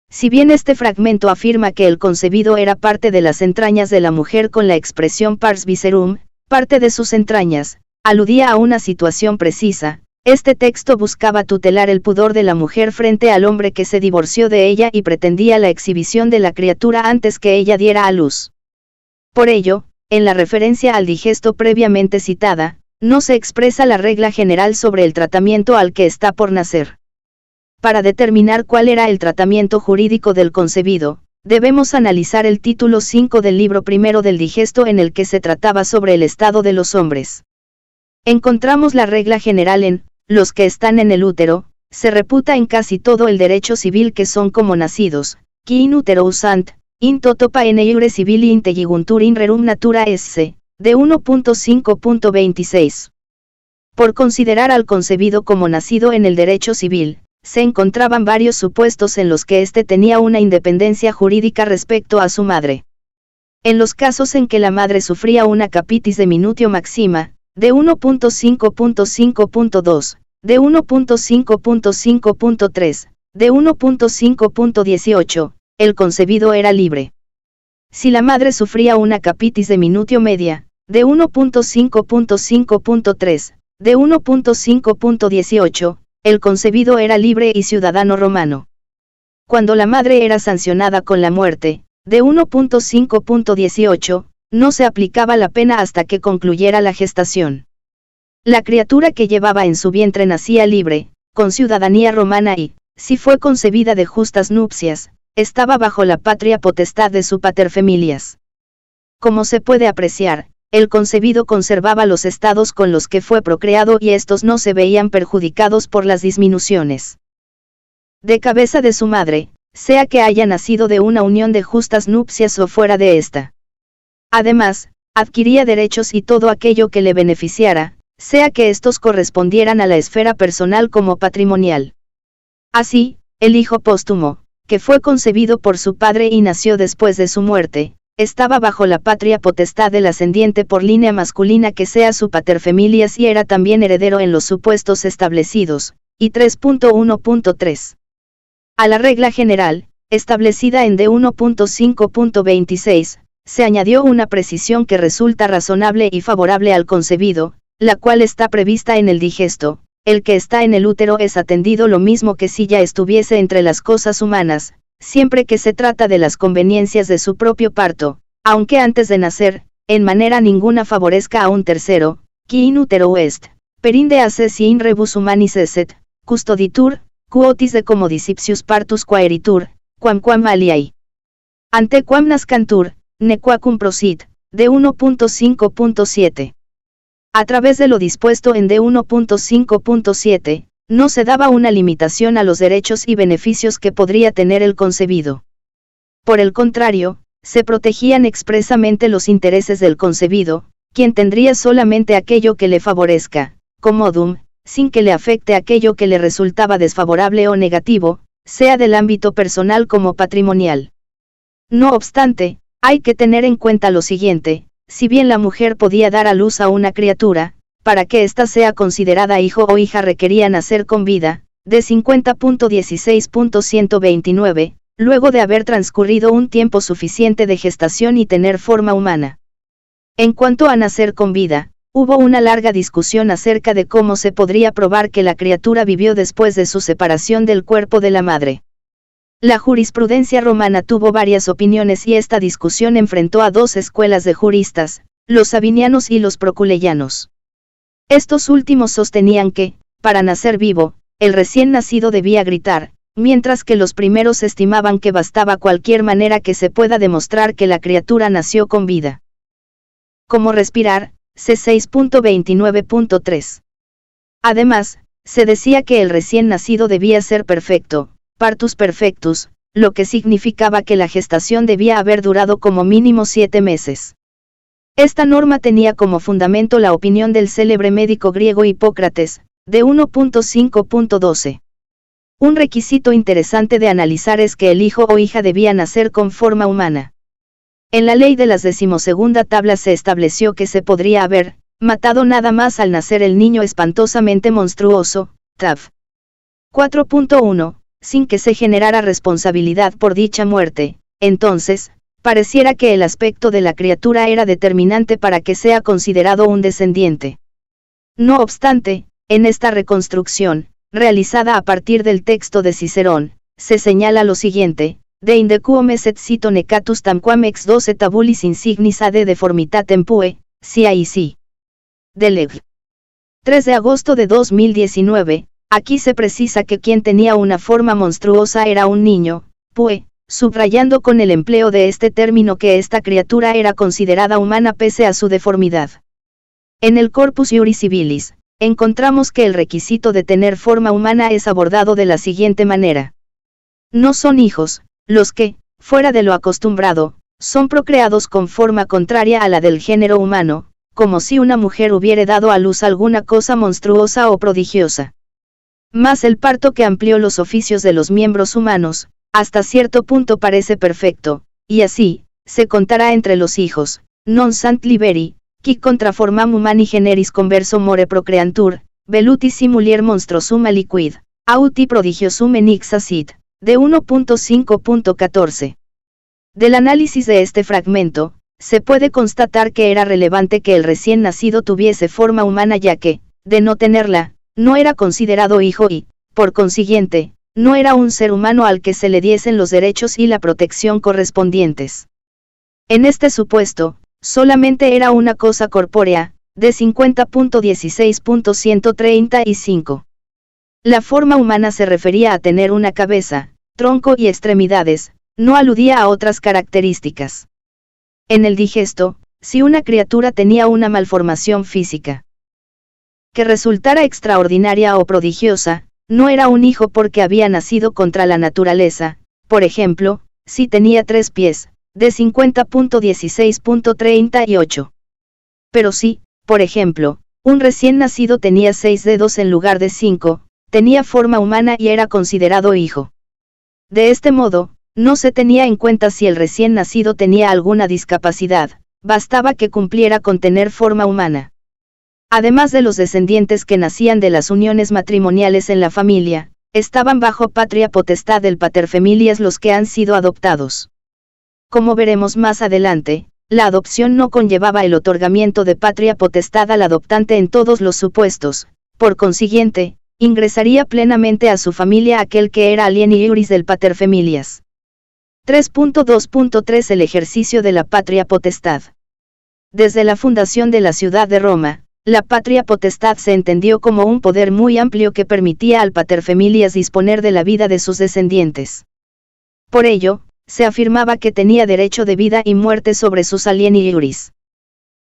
Si bien este fragmento afirma que el concebido era parte de las entrañas de la mujer con la expresión pars viscerum, parte de sus entrañas, aludía a una situación precisa, este texto buscaba tutelar el pudor de la mujer frente al hombre que se divorció de ella y pretendía la exhibición de la criatura antes que ella diera a luz. Por ello, en la referencia al digesto previamente citada, no se expresa la regla general sobre el tratamiento al que está por nacer. Para determinar cuál era el tratamiento jurídico del concebido, debemos analizar el título 5 del libro primero del digesto en el que se trataba sobre el estado de los hombres. Encontramos la regla general en los que están en el útero, se reputa en casi todo el derecho civil que son como nacidos, qui in utero usant, in toto paene iure civili intelliguntur in rerum natura esse, de 1.5.26. Por considerar al concebido como nacido en el derecho civil, se encontraban varios supuestos en los que éste tenía una independencia jurídica respecto a su madre. En los casos en que la madre sufría una capitis de minutio maxima, de 1.5.5.2, de 1.5.5.3, de 1.5.18, el concebido era libre. Si la madre sufría una capitis de minutio media, de 1.5.5.3, de 1.5.18, el concebido era libre y ciudadano romano. Cuando la madre era sancionada con la muerte, de 1.5.18, no se aplicaba la pena hasta que concluyera la gestación. La criatura que llevaba en su vientre nacía libre, con ciudadanía romana y, si fue concebida de justas nupcias, estaba bajo la patria potestad de su paterfamilias. Como se puede apreciar, el concebido conservaba los estados con los que fue procreado y estos no se veían perjudicados por las disminuciones de cabeza de su madre, sea que haya nacido de una unión de justas nupcias o fuera de esta. Además, adquiría derechos y todo aquello que le beneficiara, sea que estos correspondieran a la esfera personal como patrimonial. Así, el hijo póstumo, que fue concebido por su padre y nació después de su muerte, estaba bajo la patria potestad del ascendiente por línea masculina que sea su paterfamilias y era también heredero en los supuestos establecidos, y 3.1.3. A la regla general, establecida en D1.5.26, se añadió una precisión que resulta razonable y favorable al concebido, la cual está prevista en el digesto: el que está en el útero es atendido lo mismo que si ya estuviese entre las cosas humanas, siempre que se trata de las conveniencias de su propio parto, aunque antes de nacer, en manera ninguna favorezca a un tercero, qui in utero est, perinde aces in rebus humanis esset, custoditur, quotis de comodicipsius partus quaeritur, quamquam aliai. Ante quam nascantur, nequacum prosit, de 1.5.7. A través de lo dispuesto en D1.5.7, no se daba una limitación a los derechos y beneficios que podría tener el concebido. Por el contrario, se protegían expresamente los intereses del concebido, quien tendría solamente aquello que le favorezca, commodum, sin que le afecte aquello que le resultaba desfavorable o negativo, sea del ámbito personal como patrimonial. No obstante, hay que tener en cuenta lo siguiente: si bien la mujer podía dar a luz a una criatura, para que ésta sea considerada hijo o hija requería nacer con vida, de 50.16.129, luego de haber transcurrido un tiempo suficiente de gestación y tener forma humana. En cuanto a nacer con vida, hubo una larga discusión acerca de cómo se podría probar que la criatura vivió después de su separación del cuerpo de la madre. La jurisprudencia romana tuvo varias opiniones y esta discusión enfrentó a dos escuelas de juristas, los sabinianos y los proculeyanos. Estos últimos sostenían que, para nacer vivo, el recién nacido debía gritar, mientras que los primeros estimaban que bastaba cualquier manera que se pueda demostrar que la criatura nació con vida. Como respirar, C6.29.3. Además, se decía que el recién nacido debía ser perfecto, partus perfectus, lo que significaba que la gestación debía haber durado como mínimo 7 meses. Esta norma tenía como fundamento la opinión del célebre médico griego Hipócrates, de 1.5.12. Un requisito interesante de analizar es que el hijo o hija debía nacer con forma humana. En la ley de las 12ª tabla se estableció que se podría haber matado nada más al nacer el niño espantosamente monstruoso, Tav. 4.1, sin que se generara responsabilidad por dicha muerte, entonces, pareciera que el aspecto de la criatura era determinante para que sea considerado un descendiente. No obstante, en esta reconstrucción, realizada a partir del texto de Cicerón, se señala lo siguiente: de indequum esset cito necatus tamquam ex 12 tabulis insignis ad deformitatem pue, CIC. De Leg. 3 de agosto de 2019, aquí se precisa que quien tenía una forma monstruosa era un niño, pue, subrayando con el empleo de este término que esta criatura era considerada humana pese a su deformidad. En el Corpus Iuris Civilis, encontramos que el requisito de tener forma humana es abordado de la siguiente manera. No son hijos, los que, fuera de lo acostumbrado, son procreados con forma contraria a la del género humano, como si una mujer hubiera dado a luz alguna cosa monstruosa o prodigiosa. Mas el parto que amplió los oficios de los miembros humanos, hasta cierto punto parece perfecto, y así, se contará entre los hijos, non sant liberi, qui contra formam humani generis converso more procreantur, velutis simulier monstrosum aliquid, auti prodigiosum enixa sit, de 1.5.14. Del análisis de este fragmento, se puede constatar que era relevante que el recién nacido tuviese forma humana ya que, de no tenerla, no era considerado hijo y, por consiguiente, no era un ser humano al que se le diesen los derechos y la protección correspondientes. En este supuesto, solamente era una cosa corpórea, de 50.16.135. La forma humana se refería a tener una cabeza, tronco y extremidades, no aludía a otras características. En el digesto, si una criatura tenía una malformación física que resultara extraordinaria o prodigiosa, no era un hijo porque había nacido contra la naturaleza, por ejemplo, si tenía 3 pies, de 50.16.38. Pero si, por ejemplo, un recién nacido tenía 6 dedos en lugar de 5, tenía forma humana y era considerado hijo. De este modo, no se tenía en cuenta si el recién nacido tenía alguna discapacidad, bastaba que cumpliera con tener forma humana. Además de los descendientes que nacían de las uniones matrimoniales en la familia, estaban bajo patria potestad del paterfamilias los que han sido adoptados. Como veremos más adelante, la adopción no conllevaba el otorgamiento de patria potestad al adoptante en todos los supuestos, por consiguiente, ingresaría plenamente a su familia aquel que era alieni iuris del paterfamilias. 3.2.3 El ejercicio de la patria potestad. Desde la fundación de la ciudad de Roma, la patria potestad se entendió como un poder muy amplio que permitía al paterfamilias disponer de la vida de sus descendientes. Por ello, se afirmaba que tenía derecho de vida y muerte sobre sus alieni iuris.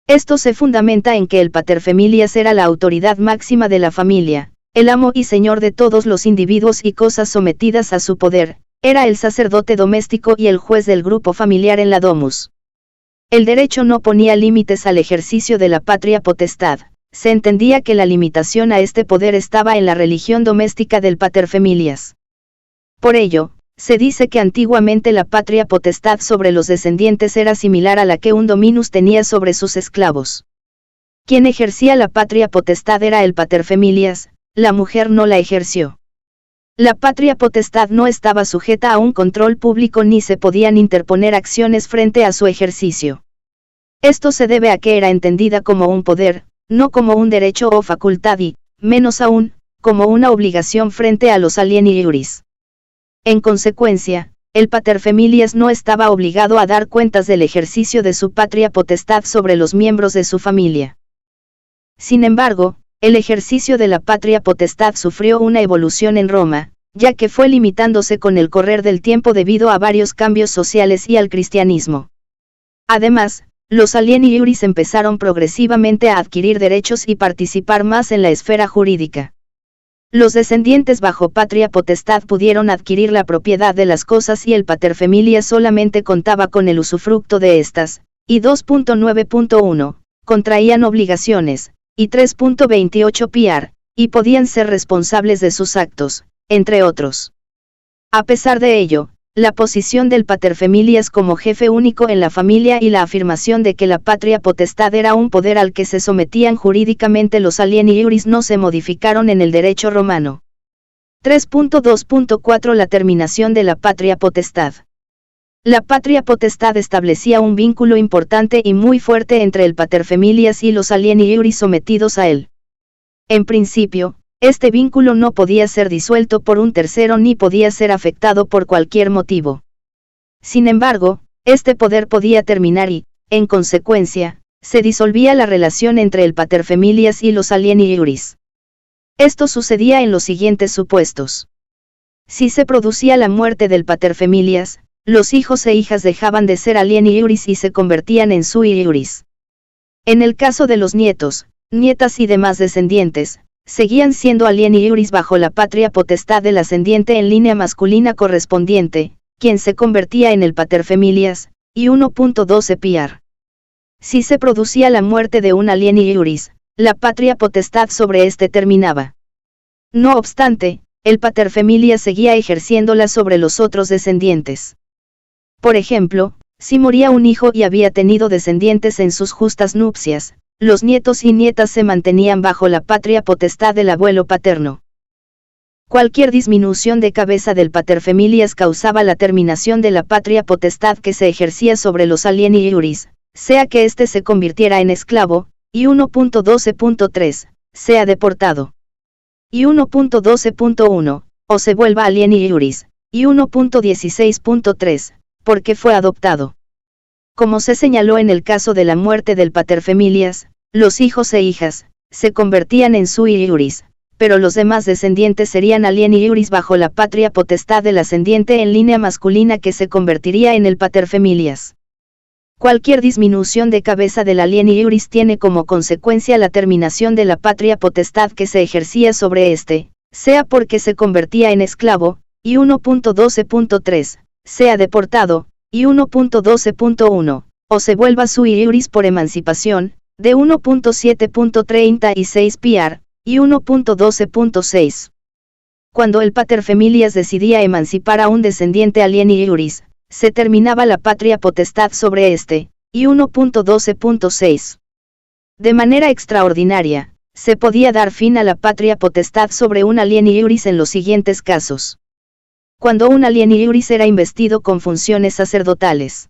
Esto se fundamenta en que el paterfamilias era la autoridad máxima de la familia, el amo y señor de todos los individuos y cosas sometidas a su poder, era el sacerdote doméstico y el juez del grupo familiar en la domus. El derecho no ponía límites al ejercicio de la patria potestad, se entendía que la limitación a este poder estaba en la religión doméstica del paterfamilias. Por ello, se dice que antiguamente la patria potestad sobre los descendientes era similar a la que un dominus tenía sobre sus esclavos. Quien ejercía la patria potestad era el paterfamilias, la mujer no la ejerció. La patria potestad no estaba sujeta a un control público ni se podían interponer acciones frente a su ejercicio. Esto se debe a que era entendida como un poder, no como un derecho o facultad y, menos aún, como una obligación frente a los alieni iuris. En consecuencia, el paterfamilias no estaba obligado a dar cuentas del ejercicio de su patria potestad sobre los miembros de su familia. Sin embargo, el ejercicio de la patria potestad sufrió una evolución en Roma, ya que fue limitándose con el correr del tiempo debido a varios cambios sociales y al cristianismo. Además, los alieni iuris empezaron progresivamente a adquirir derechos y participar más en la esfera jurídica. Los descendientes bajo patria potestad pudieron adquirir la propiedad de las cosas y el paterfamilias solamente contaba con el usufructo de estas, y 2.9.1, contraían obligaciones, y 3.28 PR, y podían ser responsables de sus actos, entre otros. A pesar de ello, la posición del paterfamilias como jefe único en la familia y la afirmación de que la patria potestad era un poder al que se sometían jurídicamente los alieni iuris no se modificaron en el derecho romano. 3.2.4 La terminación de la patria potestad. La patria potestad establecía un vínculo importante y muy fuerte entre el paterfamilias y los alieni iuris sometidos a él. En principio, este vínculo no podía ser disuelto por un tercero ni podía ser afectado por cualquier motivo. Sin embargo, este poder podía terminar y, en consecuencia, se disolvía la relación entre el paterfamilias y los alieni iuris. Esto sucedía en los siguientes supuestos. Si se producía la muerte del paterfamilias, los hijos e hijas dejaban de ser alieni iuris y se convertían en sui iuris. En el caso de los nietos, nietas y demás descendientes, seguían siendo alieni iuris bajo la patria potestad del ascendiente en línea masculina correspondiente, quien se convertía en el paterfamilias, y 1.12 piar. Si se producía la muerte de un alieni iuris, la patria potestad sobre éste terminaba. No obstante, el paterfamilias seguía ejerciéndola sobre los otros descendientes. Por ejemplo, si moría un hijo y había tenido descendientes en sus justas nupcias, los nietos y nietas se mantenían bajo la patria potestad del abuelo paterno. Cualquier disminución de cabeza del paterfamilias causaba la terminación de la patria potestad que se ejercía sobre los alieni iuris, sea que éste se convirtiera en esclavo, y 1.12.3, sea deportado. Y 1.12.1, o se vuelva alieni iuris, y 1.16.3, porque fue adoptado. Como se señaló en el caso de la muerte del paterfamilias, los hijos e hijas, se convertían en sui iuris, pero los demás descendientes serían alieni iuris bajo la patria potestad del ascendiente en línea masculina que se convertiría en el paterfamilias. Cualquier disminución de cabeza del alieni iuris tiene como consecuencia la terminación de la patria potestad que se ejercía sobre éste, sea porque se convertía en esclavo, y 1.12.3, sea deportado, y 1.12.1, o se vuelva sui iuris por emancipación, de 1.7.36 piar, y 1.12.6. Cuando el paterfamilias decidía emancipar a un descendiente alieni iuris, se terminaba la patria potestad sobre éste, y 1.12.6. De manera extraordinaria, se podía dar fin a la patria potestad sobre un alieni iuris en los siguientes casos. Cuando un alieni iuris era investido con funciones sacerdotales.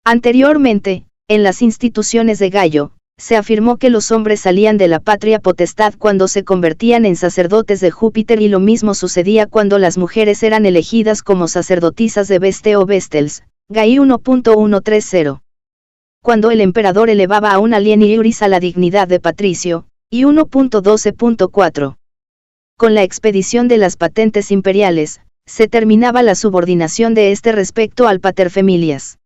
Anteriormente, en las instituciones de Gallo, se afirmó que los hombres salían de la patria potestad cuando se convertían en sacerdotes de Júpiter y lo mismo sucedía cuando las mujeres eran elegidas como sacerdotisas de Veste o Vestels, Gai 1.130. Cuando el emperador elevaba a un alieni iuris a la dignidad de patricio, y 1.12.4. Con la expedición de las patentes imperiales, se terminaba la subordinación de este respecto al paterfamilias.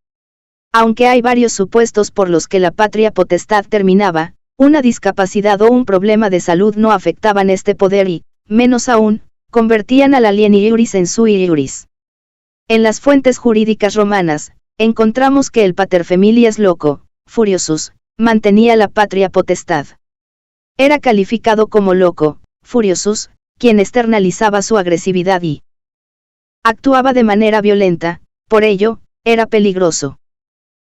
Aunque hay varios supuestos por los que la patria potestad terminaba, una discapacidad o un problema de salud no afectaban este poder y, menos aún, convertían al alieni iuris en sui iuris. En las fuentes jurídicas romanas, encontramos que el paterfamilias loco, furiosus, mantenía la patria potestad. Era calificado como loco, furiosus, quien externalizaba su agresividad y actuaba de manera violenta, por ello, era peligroso.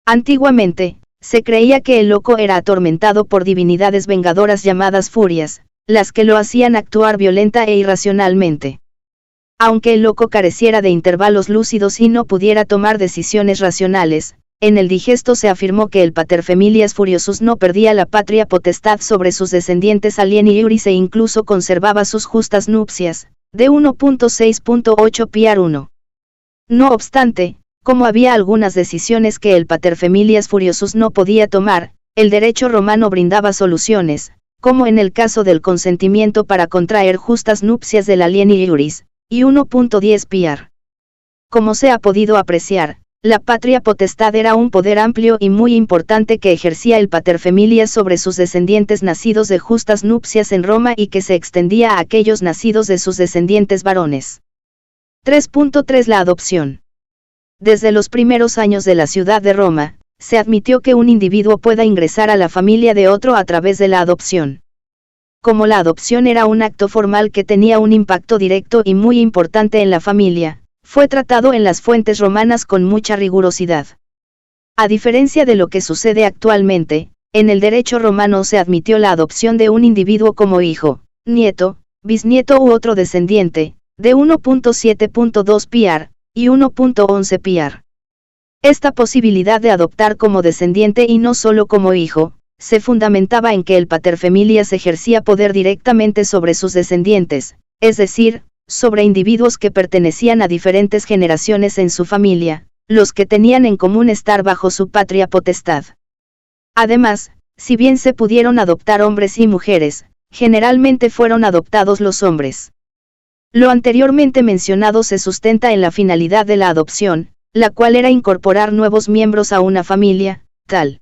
Antiguamente, se creía que el loco era atormentado por divinidades vengadoras llamadas furias, las que lo hacían actuar violenta e irracionalmente. Aunque el loco careciera de intervalos lúcidos y no pudiera tomar decisiones racionales, en el digesto se afirmó que el paterfamilias furiosus no perdía la patria potestad sobre sus descendientes alieni iuris e incluso conservaba sus justas nupcias, de 1.6.8 piar 1. No obstante, como había algunas decisiones que el paterfamilias furiosus no podía tomar, el derecho romano brindaba soluciones, como en el caso del consentimiento para contraer justas nupcias del alieni iuris, y 1.10 piar. Como se ha podido apreciar, la patria potestad era un poder amplio y muy importante que ejercía el paterfamilias sobre sus descendientes nacidos de justas nupcias en Roma y que se extendía a aquellos nacidos de sus descendientes varones. 3.3 La adopción. Desde los primeros años de la ciudad de Roma, se admitió que un individuo pueda ingresar a la familia de otro a través de la adopción. Como la adopción era un acto formal que tenía un impacto directo y muy importante en la familia, fue tratado en las fuentes romanas con mucha rigurosidad. A diferencia de lo que sucede actualmente, en el derecho romano se admitió la adopción de un individuo como hijo, nieto, bisnieto u otro descendiente, de 1.7.2 PR, y 1.11 PR. Esta posibilidad de adoptar como descendiente y no solo como hijo, se fundamentaba en que el paterfamilias ejercía poder directamente sobre sus descendientes, es decir, sobre individuos que pertenecían a diferentes generaciones en su familia, los que tenían en común estar bajo su patria potestad. Además, si bien se pudieron adoptar hombres y mujeres, generalmente fueron adoptados los hombres. Lo anteriormente mencionado se sustenta en la finalidad de la adopción, la cual era incorporar nuevos miembros a una familia, tal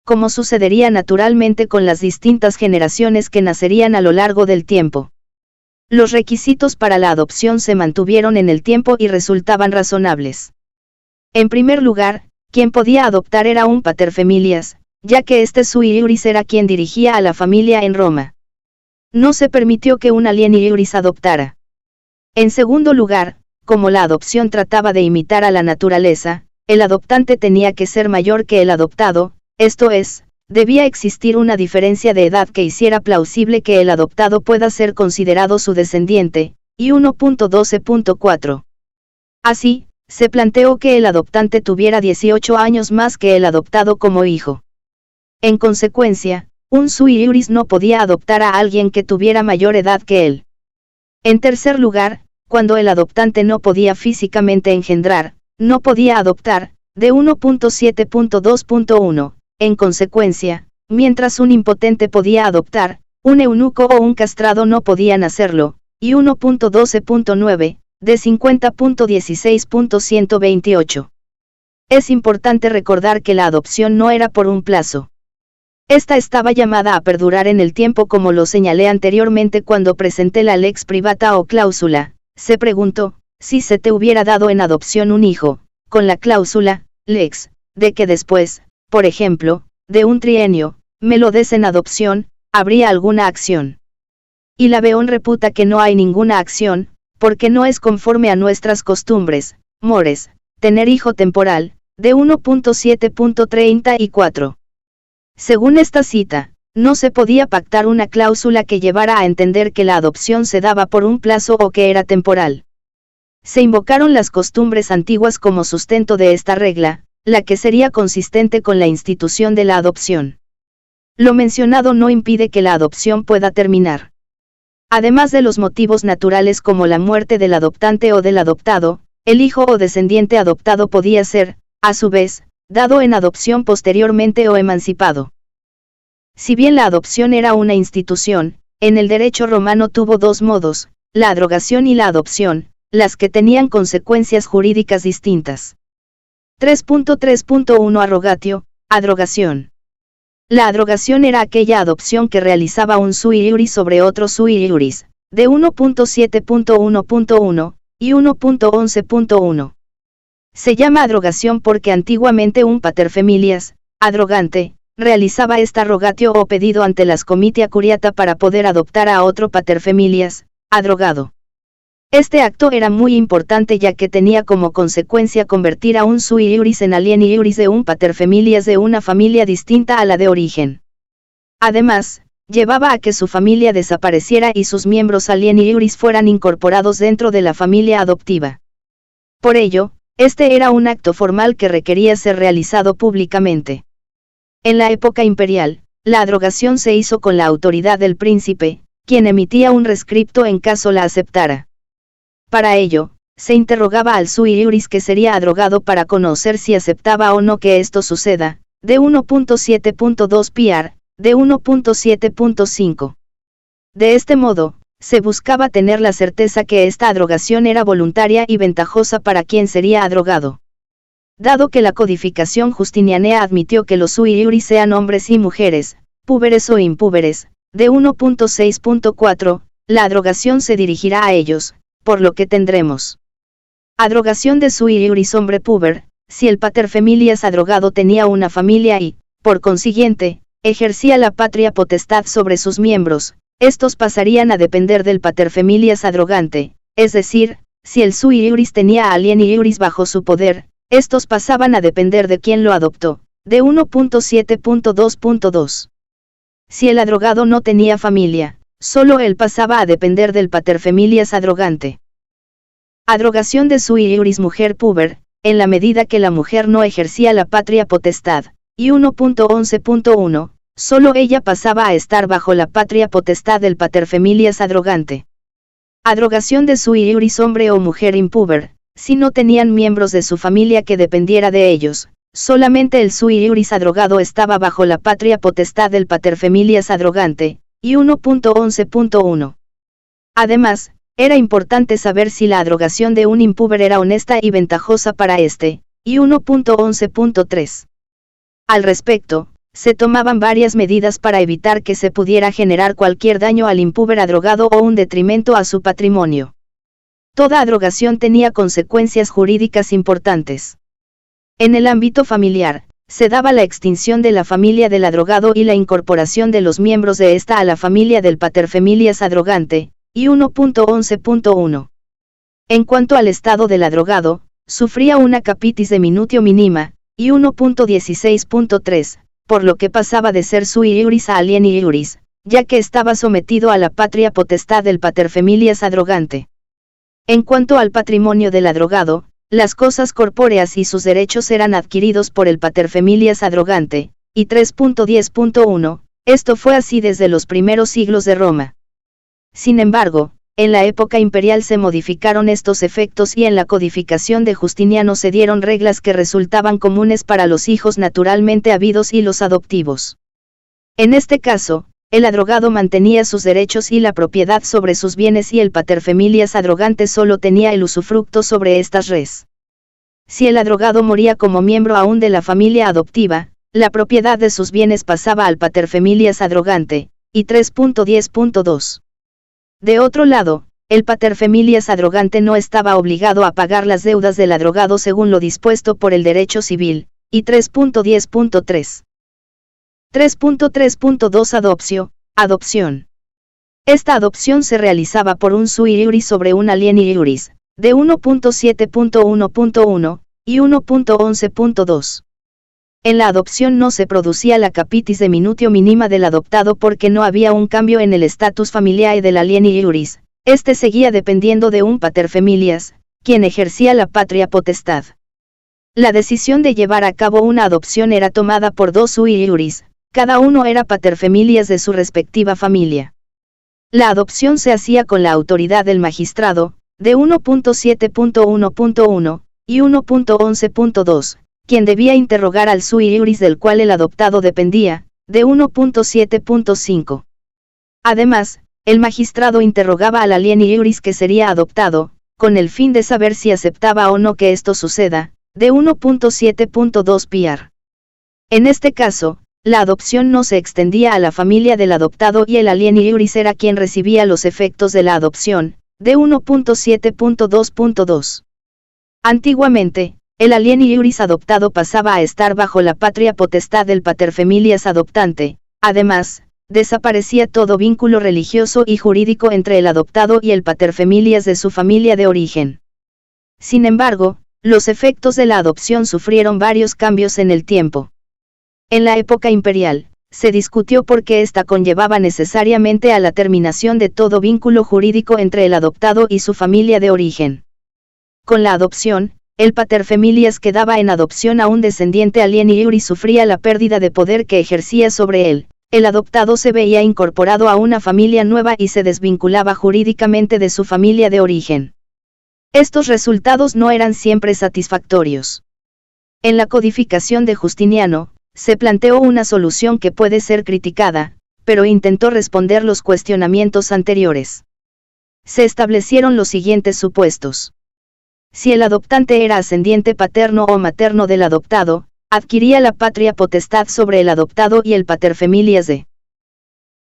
como sucedería naturalmente con las distintas generaciones que nacerían a lo largo del tiempo. Los requisitos para la adopción se mantuvieron en el tiempo y resultaban razonables. En primer lugar, quien podía adoptar era un paterfamilias, ya que este sui iuris era quien dirigía a la familia en Roma. No se permitió que un alien iuris adoptara. En segundo lugar, como la adopción trataba de imitar a la naturaleza, el adoptante tenía que ser mayor que el adoptado, esto es, debía existir una diferencia de edad que hiciera plausible que el adoptado pueda ser considerado su descendiente, y 1.12.4. Así, se planteó que el adoptante tuviera 18 años más que el adoptado como hijo. En consecuencia, un sui iuris no podía adoptar a alguien que tuviera mayor edad que él. En tercer lugar, cuando el adoptante no podía físicamente engendrar, no podía adoptar, de 1.7.2.1, en consecuencia, mientras un impotente podía adoptar, un eunuco o un castrado no podían hacerlo, y 1.12.9, de 50.16.128. Es importante recordar que la adopción no era por un plazo. Esta estaba llamada a perdurar en el tiempo como lo señalé anteriormente cuando presenté la lex privata o cláusula. Se preguntó, si se te hubiera dado en adopción un hijo, con la cláusula, lex, de que después, por ejemplo, de un trienio, me lo des en adopción, ¿habría alguna acción? Y la Beón reputa que no hay ninguna acción, porque no es conforme a nuestras costumbres, mores, tener hijo temporal, de 1.7.34. Según esta cita, no se podía pactar una cláusula que llevara a entender que la adopción se daba por un plazo o que era temporal. Se invocaron las costumbres antiguas como sustento de esta regla, la que sería consistente con la institución de la adopción. Lo mencionado no impide que la adopción pueda terminar. Además de los motivos naturales como la muerte del adoptante o del adoptado, el hijo o descendiente adoptado podía ser, a su vez, dado en adopción posteriormente o emancipado. Si bien la adopción era una institución, en el derecho romano tuvo dos modos, la adrogación y la adopción, las que tenían consecuencias jurídicas distintas. 3.3.1 Arrogatio, adrogación. La adrogación era aquella adopción que realizaba un sui iuris sobre otro sui iuris, de 1.7.1.1, y 1.11.1. Se llama adrogación porque antiguamente un paterfamilias, adrogante, realizaba esta rogatio o pedido ante las comitia curiata para poder adoptar a otro paterfamilias, adrogado. Este acto era muy importante ya que tenía como consecuencia convertir a un sui iuris en alien iuris de un paterfamilias de una familia distinta a la de origen. Además, llevaba a que su familia desapareciera y sus miembros alien iuris fueran incorporados dentro de la familia adoptiva. Por ello, este era un acto formal que requería ser realizado públicamente. En la época imperial, la adrogación se hizo con la autoridad del príncipe, quien emitía un rescripto en caso la aceptara. Para ello, se interrogaba al sui iuris que sería adrogado para conocer si aceptaba o no que esto suceda, de 1.7.2 PR, de 1.7.5. De este modo, se buscaba tener la certeza que esta adrogación era voluntaria y ventajosa para quien sería adrogado. Dado que la codificación justinianea admitió que los sui iuris sean hombres y mujeres, púberes o impúberes, de 1.6.4, la adrogación se dirigirá a ellos, por lo que tendremos adrogación de sui iuris hombre púber, si el paterfamilias adrogado tenía una familia y, por consiguiente, ejercía la patria potestad sobre sus miembros, estos pasarían a depender del paterfamilias adrogante, es decir, si el sui iuris tenía alien iuris bajo su poder, estos pasaban a depender de quien lo adoptó, de 1.7.2.2. Si el adrogado no tenía familia, solo él pasaba a depender del paterfamilias adrogante. Adrogación de sui iuris mujer puber, en la medida que la mujer no ejercía la patria potestad, y 1.11.1, solo ella pasaba a estar bajo la patria potestad del paterfamilias adrogante. Adrogación de sui iuris hombre o mujer impuber, si no tenían miembros de su familia que dependiera de ellos, solamente el sui iuris adrogado estaba bajo la patria potestad del paterfamilias adrogante, y 1.11.1. Además, era importante saber si la adrogación de un impuber era honesta y ventajosa para este, y 1.11.3. Al respecto, se tomaban varias medidas para evitar que se pudiera generar cualquier daño al impuber adrogado o un detrimento a su patrimonio. Toda adrogación tenía consecuencias jurídicas importantes. En el ámbito familiar, se daba la extinción de la familia del adrogado y la incorporación de los miembros de esta a la familia del paterfamilias adrogante, y 1.11.1. En cuanto al estado del adrogado, sufría una capitis de minutio minima, y 1.16.3, por lo que pasaba de ser sui iuris a alieni iuris, ya que estaba sometido a la patria potestad del paterfamilias adrogante. En cuanto al patrimonio del adrogado, las cosas corpóreas y sus derechos eran adquiridos por el paterfamilias adrogante, y 3.10.1, esto fue así desde los primeros siglos de Roma. Sin embargo, en la época imperial se modificaron estos efectos y en la codificación de Justiniano se dieron reglas que resultaban comunes para los hijos naturalmente habidos y los adoptivos. En este caso, el adrogado mantenía sus derechos y la propiedad sobre sus bienes y el paterfamilias adrogante solo tenía el usufructo sobre estas res. Si el adrogado moría como miembro aún de la familia adoptiva, la propiedad de sus bienes pasaba al paterfamilias adrogante, y 3.10.2. De otro lado, el paterfamilias adrogante no estaba obligado a pagar las deudas del adrogado según lo dispuesto por el derecho civil, y 3.10.3. 3.3.2 Adopción. Esta adopción se realizaba por un sui iuris sobre un alieni iuris, de 1.7.1.1, y 1.11.2. En la adopción no se producía la capitis de minutio minima del adoptado porque no había un cambio en el status familiae del alieni iuris, este seguía dependiendo de un paterfamilias, quien ejercía la patria potestad. La decisión de llevar a cabo una adopción era tomada por dos sui iuris, cada uno era paterfamilias de su respectiva familia. La adopción se hacía con la autoridad del magistrado, de 1.7.1.1, y 1.11.2, quien debía interrogar al sui iuris del cual el adoptado dependía, de 1.7.5. Además, el magistrado interrogaba al alieni iuris que sería adoptado, con el fin de saber si aceptaba o no que esto suceda, de 1.7.2 piar. En este caso, la adopción no se extendía a la familia del adoptado y el alieni iuris era quien recibía los efectos de la adopción, de 1.7.2.2. Antiguamente, el alieni iuris adoptado pasaba a estar bajo la patria potestad del paterfamilias adoptante. Además, desaparecía todo vínculo religioso y jurídico entre el adoptado y el paterfamilias de su familia de origen. Sin embargo, los efectos de la adopción sufrieron varios cambios en el tiempo. En la época imperial, se discutió por qué esta conllevaba necesariamente a la terminación de todo vínculo jurídico entre el adoptado y su familia de origen. Con la adopción, el paterfamilias quedaba en adopción a un descendiente alieni iuris sufría la pérdida de poder que ejercía sobre él, el adoptado se veía incorporado a una familia nueva y se desvinculaba jurídicamente de su familia de origen. Estos resultados no eran siempre satisfactorios. En la codificación de Justiniano, se planteó una solución que puede ser criticada, pero intentó responder los cuestionamientos anteriores. Se establecieron los siguientes supuestos. Si el adoptante era ascendiente paterno o materno del adoptado, adquiría la patria potestad sobre el adoptado y el paterfamilias de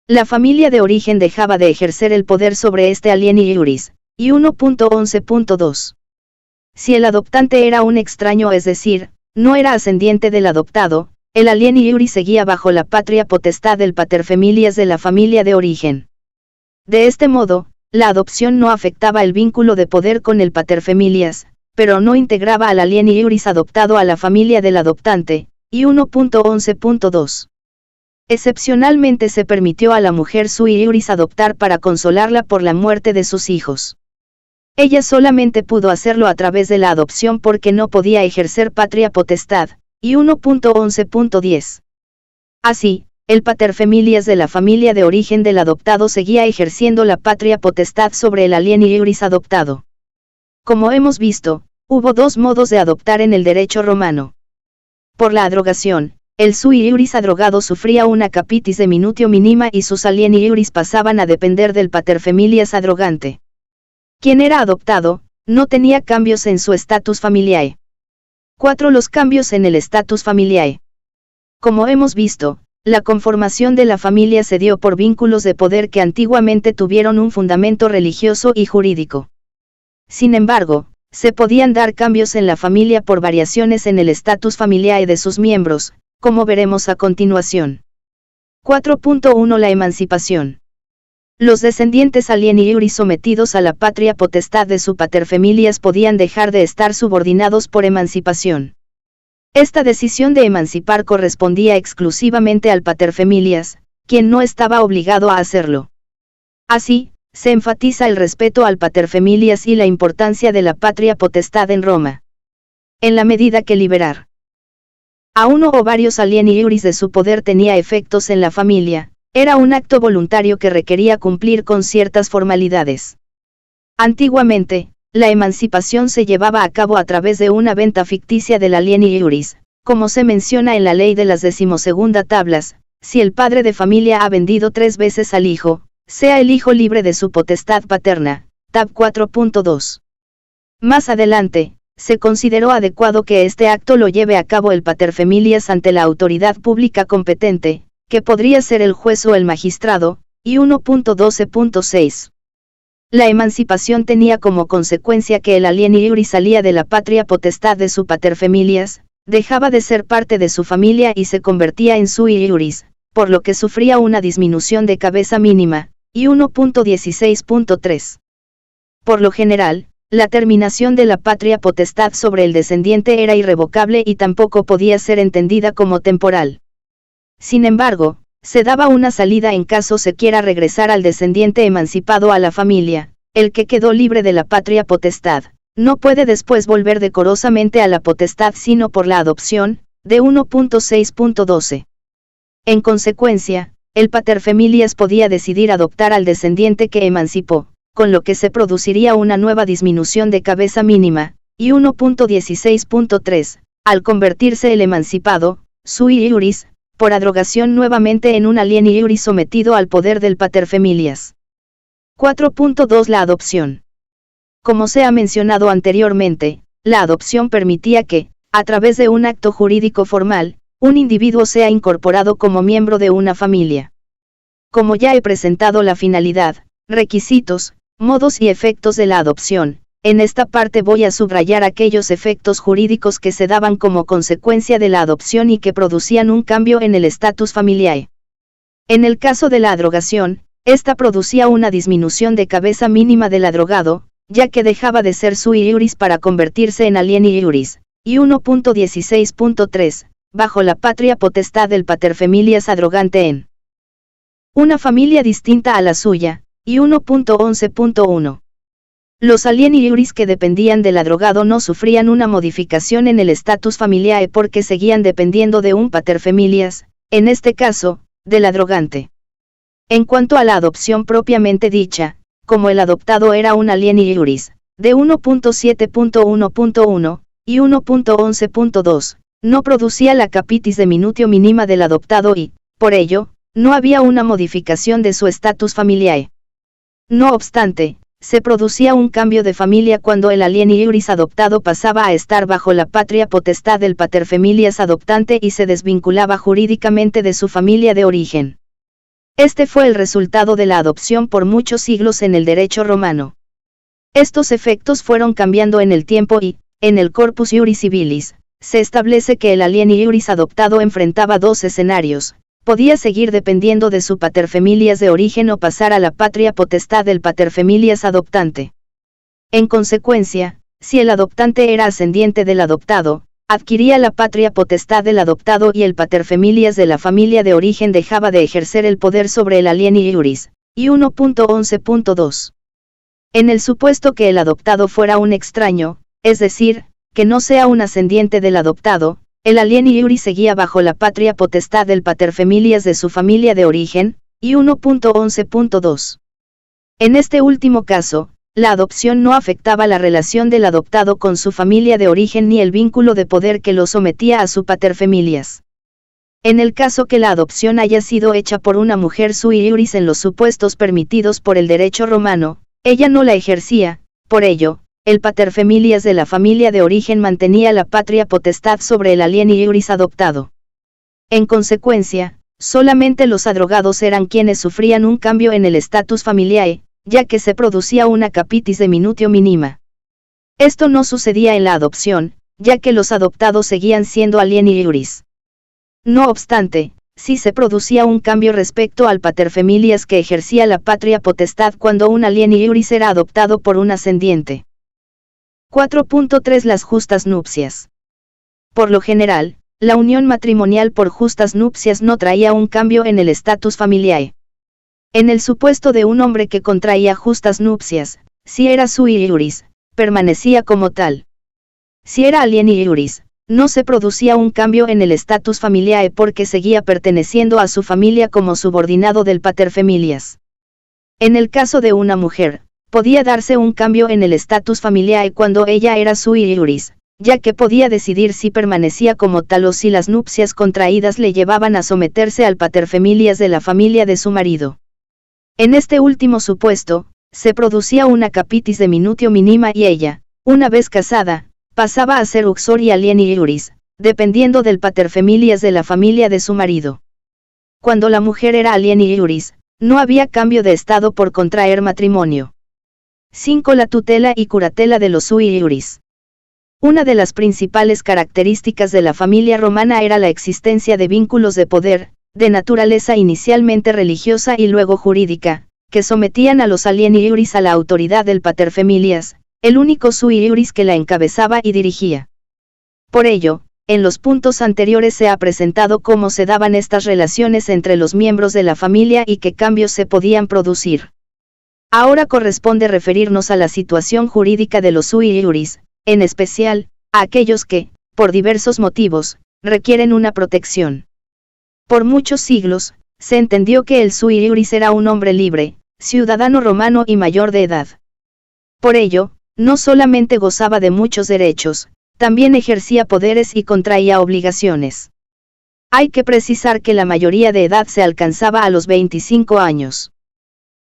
la familia de origen dejaba de ejercer el poder sobre este alieni iuris, y 1.11.2. Si el adoptante era un extraño, es decir, no era ascendiente del adoptado, el alieni iuris seguía bajo la patria potestad del paterfamilias de la familia de origen. De este modo, la adopción no afectaba el vínculo de poder con el paterfamilias, pero no integraba al alieni iuris adoptado a la familia del adoptante, y 1.11.2. Excepcionalmente se permitió a la mujer sui iuris adoptar para consolarla por la muerte de sus hijos. Ella solamente pudo hacerlo a través de la adopción porque no podía ejercer patria potestad, y 1.11.10. Así, el paterfamilias de la familia de origen del adoptado seguía ejerciendo la patria potestad sobre el alien iuris adoptado. Como hemos visto, hubo dos modos de adoptar en el derecho romano. Por la adrogación, el sui iuris adrogado sufría una capitis de minutio minima y sus alien iuris pasaban a depender del paterfamilias adrogante. Quien era adoptado, no tenía cambios en su status familiae. 4. Los cambios en el status familiae. Como hemos visto, la conformación de la familia se dio por vínculos de poder que antiguamente tuvieron un fundamento religioso y jurídico. Sin embargo, se podían dar cambios en la familia por variaciones en el status familiae de sus miembros, como veremos a continuación. 4.1 La emancipación. Los descendientes alien iuris sometidos a la patria potestad de su paterfamilias podían dejar de estar subordinados por emancipación. Esta decisión de emancipar correspondía exclusivamente al paterfamilias, quien no estaba obligado a hacerlo. Así, se enfatiza el respeto al paterfamilias y la importancia de la patria potestad en Roma. En la medida que liberar a uno o varios alien iuris de su poder tenía efectos en la familia, era un acto voluntario que requería cumplir con ciertas formalidades. Antiguamente, la emancipación se llevaba a cabo a través de una venta ficticia del alien iuris, como se menciona en la ley de las 12ª tablas, si el padre de familia ha vendido 3 veces al hijo, sea el hijo libre de su potestad paterna, tab 4.2. Más adelante, se consideró adecuado que este acto lo lleve a cabo el paterfamilias ante la autoridad pública competente, que podría ser el juez o el magistrado, y 1.12.6. La emancipación tenía como consecuencia que el alien iuris salía de la patria potestad de su paterfamilias, dejaba de ser parte de su familia y se convertía en sui iuris, por lo que sufría una disminución de cabeza mínima, y 1.16.3. Por lo general, la terminación de la patria potestad sobre el descendiente era irrevocable y tampoco podía ser entendida como temporal. Sin embargo, se daba una salida en caso se quiera regresar al descendiente emancipado a la familia, el que quedó libre de la patria potestad, no puede después volver decorosamente a la potestad sino por la adopción, de 1.6.12. En consecuencia, el paterfamilias podía decidir adoptar al descendiente que emancipó, con lo que se produciría una nueva disminución de cabeza mínima, y 1.16.3, al convertirse el emancipado, sui iuris, por adrogación nuevamente en un alien iuris sometido al poder del paterfamilias. 4.2 La adopción. Como se ha mencionado anteriormente, la adopción permitía que, a través de un acto jurídico formal, un individuo sea incorporado como miembro de una familia. Como ya he presentado la finalidad, requisitos, modos y efectos de la adopción, en esta parte voy a subrayar aquellos efectos jurídicos que se daban como consecuencia de la adopción y que producían un cambio en el estatus familiae. En el caso de la adrogación, esta producía una disminución de cabeza mínima del adrogado, ya que dejaba de ser sui iuris para convertirse en alien iuris, y 1.16.3, bajo la patria potestad del paterfamilias adrogante en una familia distinta a la suya, y 1.11.1. Los alien iuris que dependían del adrogado no sufrían una modificación en el status familiae porque seguían dependiendo de un paterfamilias, en este caso, del adrogante. En cuanto a la adopción propiamente dicha, como el adoptado era un alien iuris, de 1.7.1.1, y 1.11.2, no producía la capitis de minutio minima del adoptado y, por ello, no había una modificación de su status familiae. No obstante, se producía un cambio de familia cuando el alien iuris adoptado pasaba a estar bajo la patria potestad del paterfamilias adoptante y se desvinculaba jurídicamente de su familia de origen. Este fue el resultado de la adopción por muchos siglos en el derecho romano. Estos efectos fueron cambiando en el tiempo y, en el Corpus Iuris Civilis, se establece que el alien iuris adoptado enfrentaba dos escenarios: podía seguir dependiendo de su paterfamilias de origen o pasar a la patria potestad del paterfamilias adoptante. En consecuencia, si el adoptante era ascendiente del adoptado, adquiría la patria potestad del adoptado y el paterfamilias de la familia de origen dejaba de ejercer el poder sobre el alieni iuris. Y 1.11.2. En el supuesto que el adoptado fuera un extraño, es decir, que no sea un ascendiente del adoptado, el alieni iuris seguía bajo la patria potestad del paterfamilias de su familia de origen. Y 1.11.2. En este último caso, la adopción no afectaba la relación del adoptado con su familia de origen ni el vínculo de poder que lo sometía a su paterfamilias. En el caso que la adopción haya sido hecha por una mujer sui iuris en los supuestos permitidos por el derecho romano, ella no la ejercía, por ello, el paterfamilias de la familia de origen mantenía la patria potestad sobre el alieni iuris adoptado. En consecuencia, solamente los adrogados eran quienes sufrían un cambio en el status familiae, ya que se producía una capitis de minutio minima. Esto no sucedía en la adopción, ya que los adoptados seguían siendo alieni iuris. No obstante, sí se producía un cambio respecto al paterfamilias que ejercía la patria potestad cuando un alieni iuris era adoptado por un ascendiente. 4.3 Las justas nupcias. Por lo general, la unión matrimonial por justas nupcias no traía un cambio en el status familiae. En el supuesto de un hombre que contraía justas nupcias, si era sui iuris, permanecía como tal. Si era alieni iuris, no se producía un cambio en el status familiae porque seguía perteneciendo a su familia como subordinado del paterfamilias. En el caso de una mujer, podía darse un cambio en el status familiae cuando ella era sui iuris, ya que podía decidir si permanecía como tal o si las nupcias contraídas le llevaban a someterse al paterfamilias de la familia de su marido. En este último supuesto, se producía una capitis de minutio minima y ella, una vez casada, pasaba a ser uxori alieni iuris, dependiendo del paterfamilias de la familia de su marido. Cuando la mujer era alieni iuris, no había cambio de estado por contraer matrimonio. 5. La tutela y curatela de los sui iuris. Una de las principales características de la familia romana era la existencia de vínculos de poder, de naturaleza inicialmente religiosa y luego jurídica, que sometían a los alieni iuris a la autoridad del paterfamilias, el único sui iuris que la encabezaba y dirigía. Por ello, en los puntos anteriores se ha presentado cómo se daban estas relaciones entre los miembros de la familia y qué cambios se podían producir. Ahora corresponde referirnos a la situación jurídica de los sui iuris, en especial, a aquellos que, por diversos motivos, requieren una protección. Por muchos siglos, se entendió que el sui iuris era un hombre libre, ciudadano romano y mayor de edad. Por ello, no solamente gozaba de muchos derechos, también ejercía poderes y contraía obligaciones. Hay que precisar que la mayoría de edad se alcanzaba a los 25 años.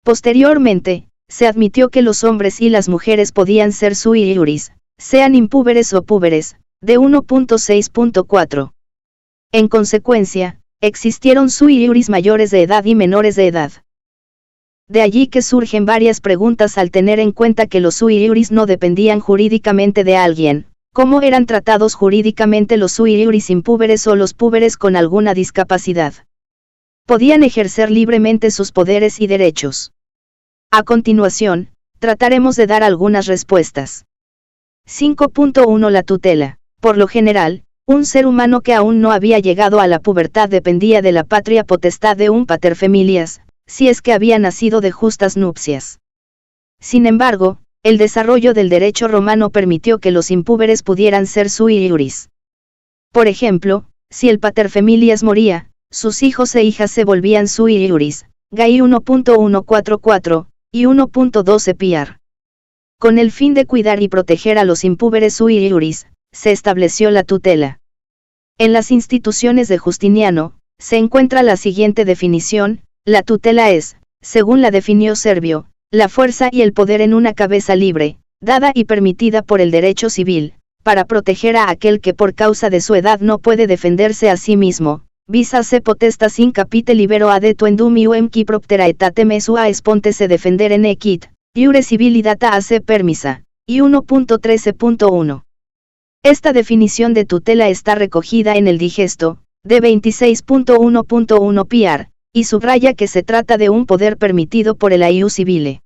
Posteriormente, se admitió que los hombres y las mujeres podían ser sui iuris, sean impúberes o púberes, de 1.6.4. En consecuencia, existieron sui iuris mayores de edad y menores de edad. De allí que surgen varias preguntas al tener en cuenta que los sui iuris no dependían jurídicamente de alguien. ¿Cómo eran tratados jurídicamente los sui iuris impúberes o los púberes con alguna discapacidad? Podían ejercer libremente sus poderes y derechos. A continuación, trataremos de dar algunas respuestas. 5.1 La tutela. Por lo general, un ser humano que aún no había llegado a la pubertad dependía de la patria potestad de un paterfamilias, si es que había nacido de justas nupcias. Sin embargo, el desarrollo del derecho romano permitió que los impúberes pudieran ser sui iuris. Por ejemplo, si el paterfamilias moría, sus hijos e hijas se volvían sui iuris, Gai 1.144, y 1.12 Piar. Con el fin de cuidar y proteger a los impúberes sui iuris, se estableció la tutela. En las instituciones de Justiniano, se encuentra la siguiente definición: la tutela es, según la definió Servio, la fuerza y el poder en una cabeza libre, dada y permitida por el derecho civil, para proteger a aquel que por causa de su edad no puede defenderse a sí mismo, visa se potestas in capite libero adetuendum iuem qui proptera etatem sua esponte se defender en equit, iure civilidata ace permisa, y 1.13.1. Esta definición de tutela está recogida en el digesto, de 26.1.1 Piar, y subraya que se trata de un poder permitido por el ius civile.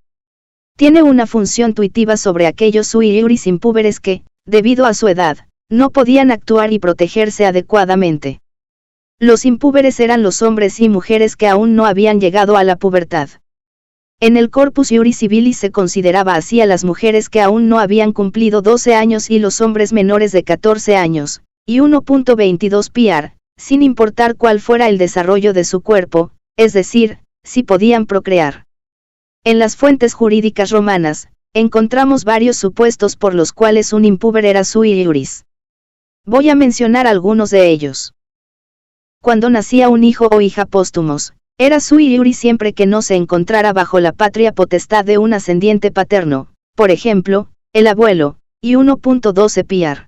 Tiene una función tuitiva sobre aquellos sui iuris impúberes que, debido a su edad, no podían actuar y protegerse adecuadamente. Los impúberes eran los hombres y mujeres que aún no habían llegado a la pubertad. En el Corpus Iuris Civilis se consideraba así a las mujeres que aún no habían cumplido 12 años y los hombres menores de 14 años, y 1.22 PR, sin importar cuál fuera el desarrollo de su cuerpo, es decir, si podían procrear. En las fuentes jurídicas romanas, encontramos varios supuestos por los cuales un impúber era sui iuris. Voy a mencionar algunos de ellos. Cuando nacía un hijo o hija póstumos, era sui iuris siempre que no se encontrara bajo la patria potestad de un ascendiente paterno, por ejemplo, el abuelo, y 1.12 PR.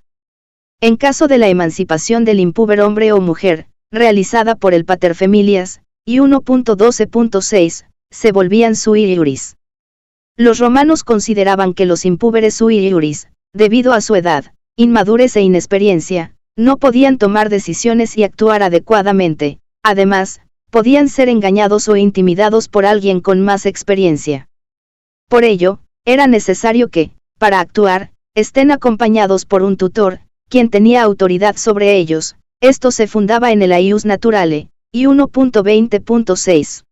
En caso de la emancipación del impúber hombre o mujer, realizada por el paterfamilias, y 1.12.6, se volvían sui iuris. Los romanos consideraban que los impúberes sui iuris, debido a su edad, inmadurez e inexperiencia, no podían tomar decisiones y actuar adecuadamente, además, podían ser engañados o intimidados por alguien con más experiencia. Por ello, era necesario que, para actuar, estén acompañados por un tutor, quien tenía autoridad sobre ellos. Esto se fundaba en el ius naturale, y 1.20.6.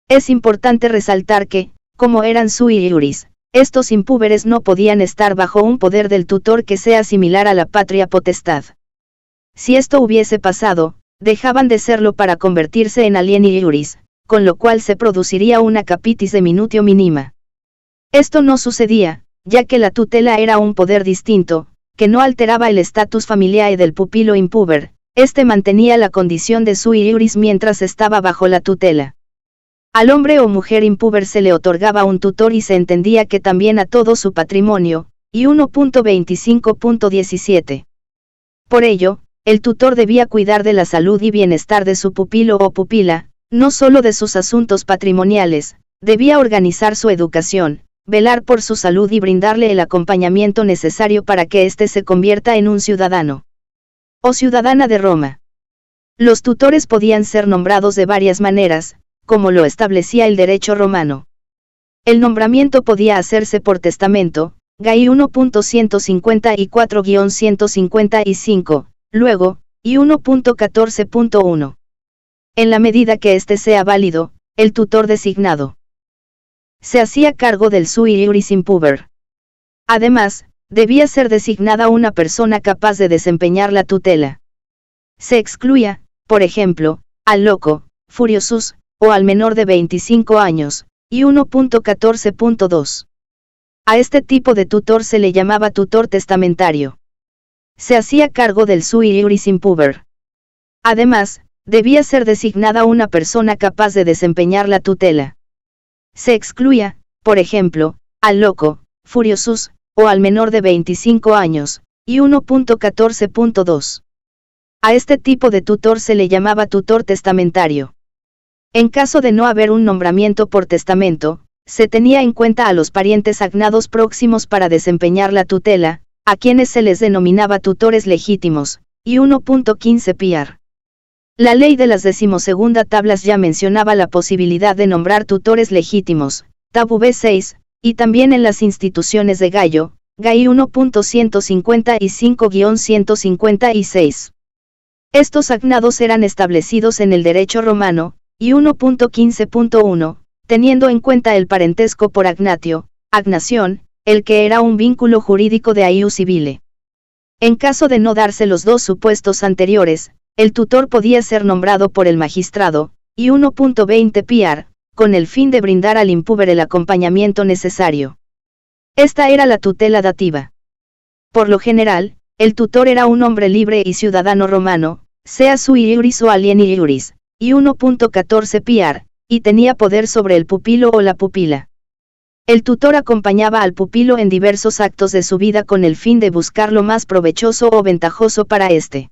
Es importante resaltar que, como eran sui iuris, estos impúberes no podían estar bajo un poder del tutor que sea similar a la patria potestad. Si esto hubiese pasado, dejaban de serlo para convertirse en alieni iuris, con lo cual se produciría una capitis de minutio minima. Esto no sucedía, ya que la tutela era un poder distinto, que no alteraba el status familiae del pupilo impúber, este mantenía la condición de sui iuris mientras estaba bajo la tutela. Al hombre o mujer impúber se le otorgaba un tutor y se entendía que también a todo su patrimonio, y 1.25.17. Por ello, el tutor debía cuidar de la salud y bienestar de su pupilo o pupila, no solo de sus asuntos patrimoniales, debía organizar su educación, velar por su salud y brindarle el acompañamiento necesario para que éste se convierta en un ciudadano o ciudadana de Roma. Los tutores podían ser nombrados de varias maneras, como lo establecía el derecho romano. El nombramiento podía hacerse por testamento, Gai 1.154-155, luego, y 1.14.1. En la medida que éste sea válido, el tutor designado se hacía cargo del sui iuris impúber. Además, debía ser designada una persona capaz de desempeñar la tutela. Se excluía, por ejemplo, al loco, furiosus, o al menor de 25 años, y 1.14.2. A este tipo de tutor se le llamaba tutor testamentario. Se hacía cargo del sui iuris impúber. Además, debía ser designada una persona capaz de desempeñar la tutela. Se excluía, por ejemplo, al loco, furiosus, o al menor de 25 años, y 1.14.2. A este tipo de tutor se le llamaba tutor testamentario. En caso de no haber un nombramiento por testamento, se tenía en cuenta a los parientes agnados próximos para desempeñar la tutela, a quienes se les denominaba tutores legítimos, y 1.15 PR. La ley de las 12ª tablas ya mencionaba la posibilidad de nombrar tutores legítimos, tabú B6, y también en las instituciones de Gallo, Gai 1.155-156. Estos agnados eran establecidos en el derecho romano, y 1.15.1, teniendo en cuenta el parentesco por agnatio, agnación, el que era un vínculo jurídico de ius civile. En caso de no darse los dos supuestos anteriores, el tutor podía ser nombrado por el magistrado, y 1.20 PR, con el fin de brindar al impúber el acompañamiento necesario. Esta era la tutela dativa. Por lo general, el tutor era un hombre libre y ciudadano romano, sea sui iuris o alieni iuris, y 1.14 PR, y tenía poder sobre el pupilo o la pupila. El tutor acompañaba al pupilo en diversos actos de su vida con el fin de buscar lo más provechoso o ventajoso para éste.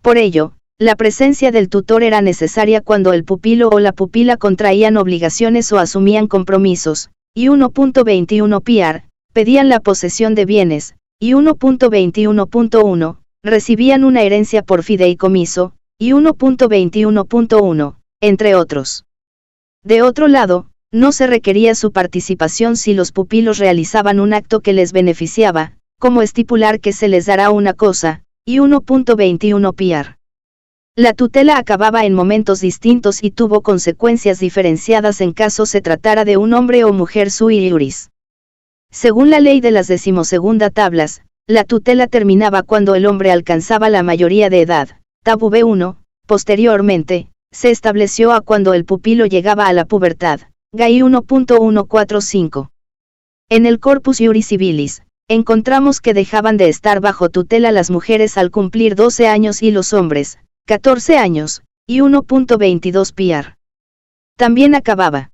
Por ello, la presencia del tutor era necesaria cuando el pupilo o la pupila contraían obligaciones o asumían compromisos, y 1.21 PR, pedían la posesión de bienes, y 1.21.1, recibían una herencia por fideicomiso, y 1.21.1, entre otros. De otro lado, no se requería su participación si los pupilos realizaban un acto que les beneficiaba, como estipular que se les dará una cosa, y 1.21 piar. La tutela acababa en momentos distintos y tuvo consecuencias diferenciadas en caso se tratara de un hombre o mujer sui iuris. Según la ley de las 12ª tablas, la tutela terminaba cuando el hombre alcanzaba la mayoría de edad, tabú B1, posteriormente, se estableció a cuando el pupilo llegaba a la pubertad, GAI 1.145. En el Corpus Iuris Civilis, encontramos que dejaban de estar bajo tutela las mujeres al cumplir 12 años y los hombres, 14 años, y 1.22 piar. También acababa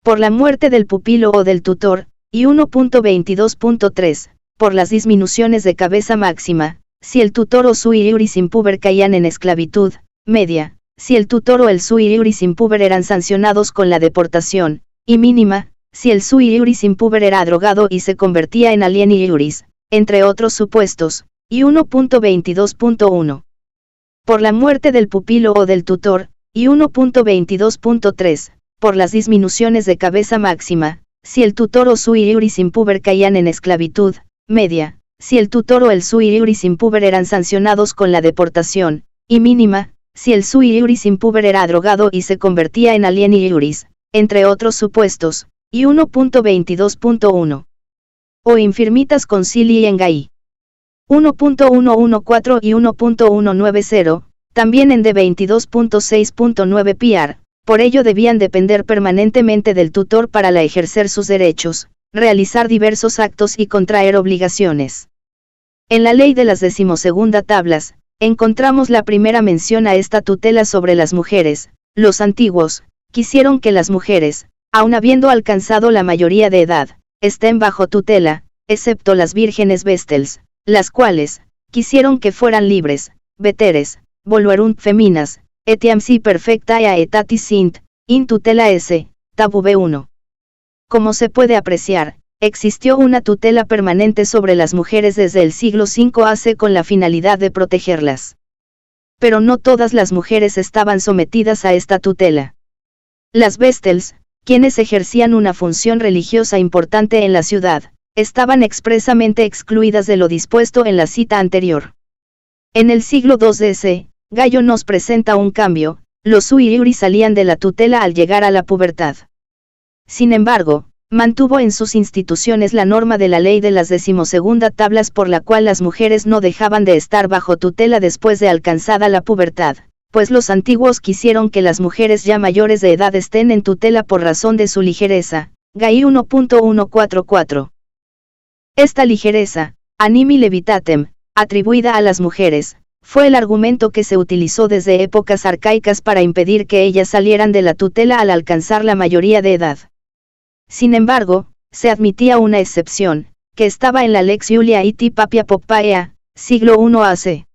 por la muerte del pupilo o del tutor, y 1.22.3, por las disminuciones de cabeza máxima, si el tutor o sui iuris impuber caían en esclavitud, media, si el tutor o el sui iuris impuber eran sancionados con la deportación, y mínima, si el sui iuris impuber era drogado y se convertía en alieni iuris, entre otros supuestos, y 1.22.1. Por la muerte del pupilo o del tutor, y 1.22.3, por las disminuciones de cabeza máxima, si el tutor o sui iuris impuber caían en esclavitud, media, si el tutor o el sui iuris impuber eran sancionados con la deportación, y mínima, si el sui iuris impuber era drogado y se convertía en alieni iuris, entre otros supuestos, y 1.22.1. O infirmitas concilii en GAI 1.114 y 1.190, también en D22.6.9 piar, por ello debían depender permanentemente del tutor para ejercer sus derechos, realizar diversos actos y contraer obligaciones. En la ley de las 12ª tablas, encontramos la primera mención a esta tutela sobre las mujeres. Los antiguos quisieron que las mujeres, aun habiendo alcanzado la mayoría de edad, estén bajo tutela, excepto las vírgenes vestels, las cuales quisieron que fueran libres, veteres, voluerunt feminas, etiam si perfecta aetatis sint, in tutela s, tabú B1. Como se puede apreciar, existió una tutela permanente sobre las mujeres desde el siglo V AC con la finalidad de protegerlas. Pero no todas las mujeres estaban sometidas a esta tutela. Las vestels, quienes ejercían una función religiosa importante en la ciudad, estaban expresamente excluidas de lo dispuesto en la cita anterior. En el siglo II DC, Gallo nos presenta un cambio, los sui iuris salían de la tutela al llegar a la pubertad. Sin embargo, mantuvo en sus instituciones la norma de la ley de las 12ª tablas por la cual las mujeres no dejaban de estar bajo tutela después de alcanzada la pubertad, pues los antiguos quisieron que las mujeres ya mayores de edad estén en tutela por razón de su ligereza, GAI 1.144. Esta ligereza, animi levitatem, atribuida a las mujeres, fue el argumento que se utilizó desde épocas arcaicas para impedir que ellas salieran de la tutela al alcanzar la mayoría de edad. Sin embargo, se admitía una excepción, que estaba en la Lex Iulia iti Papia Poppaea, siglo I AC.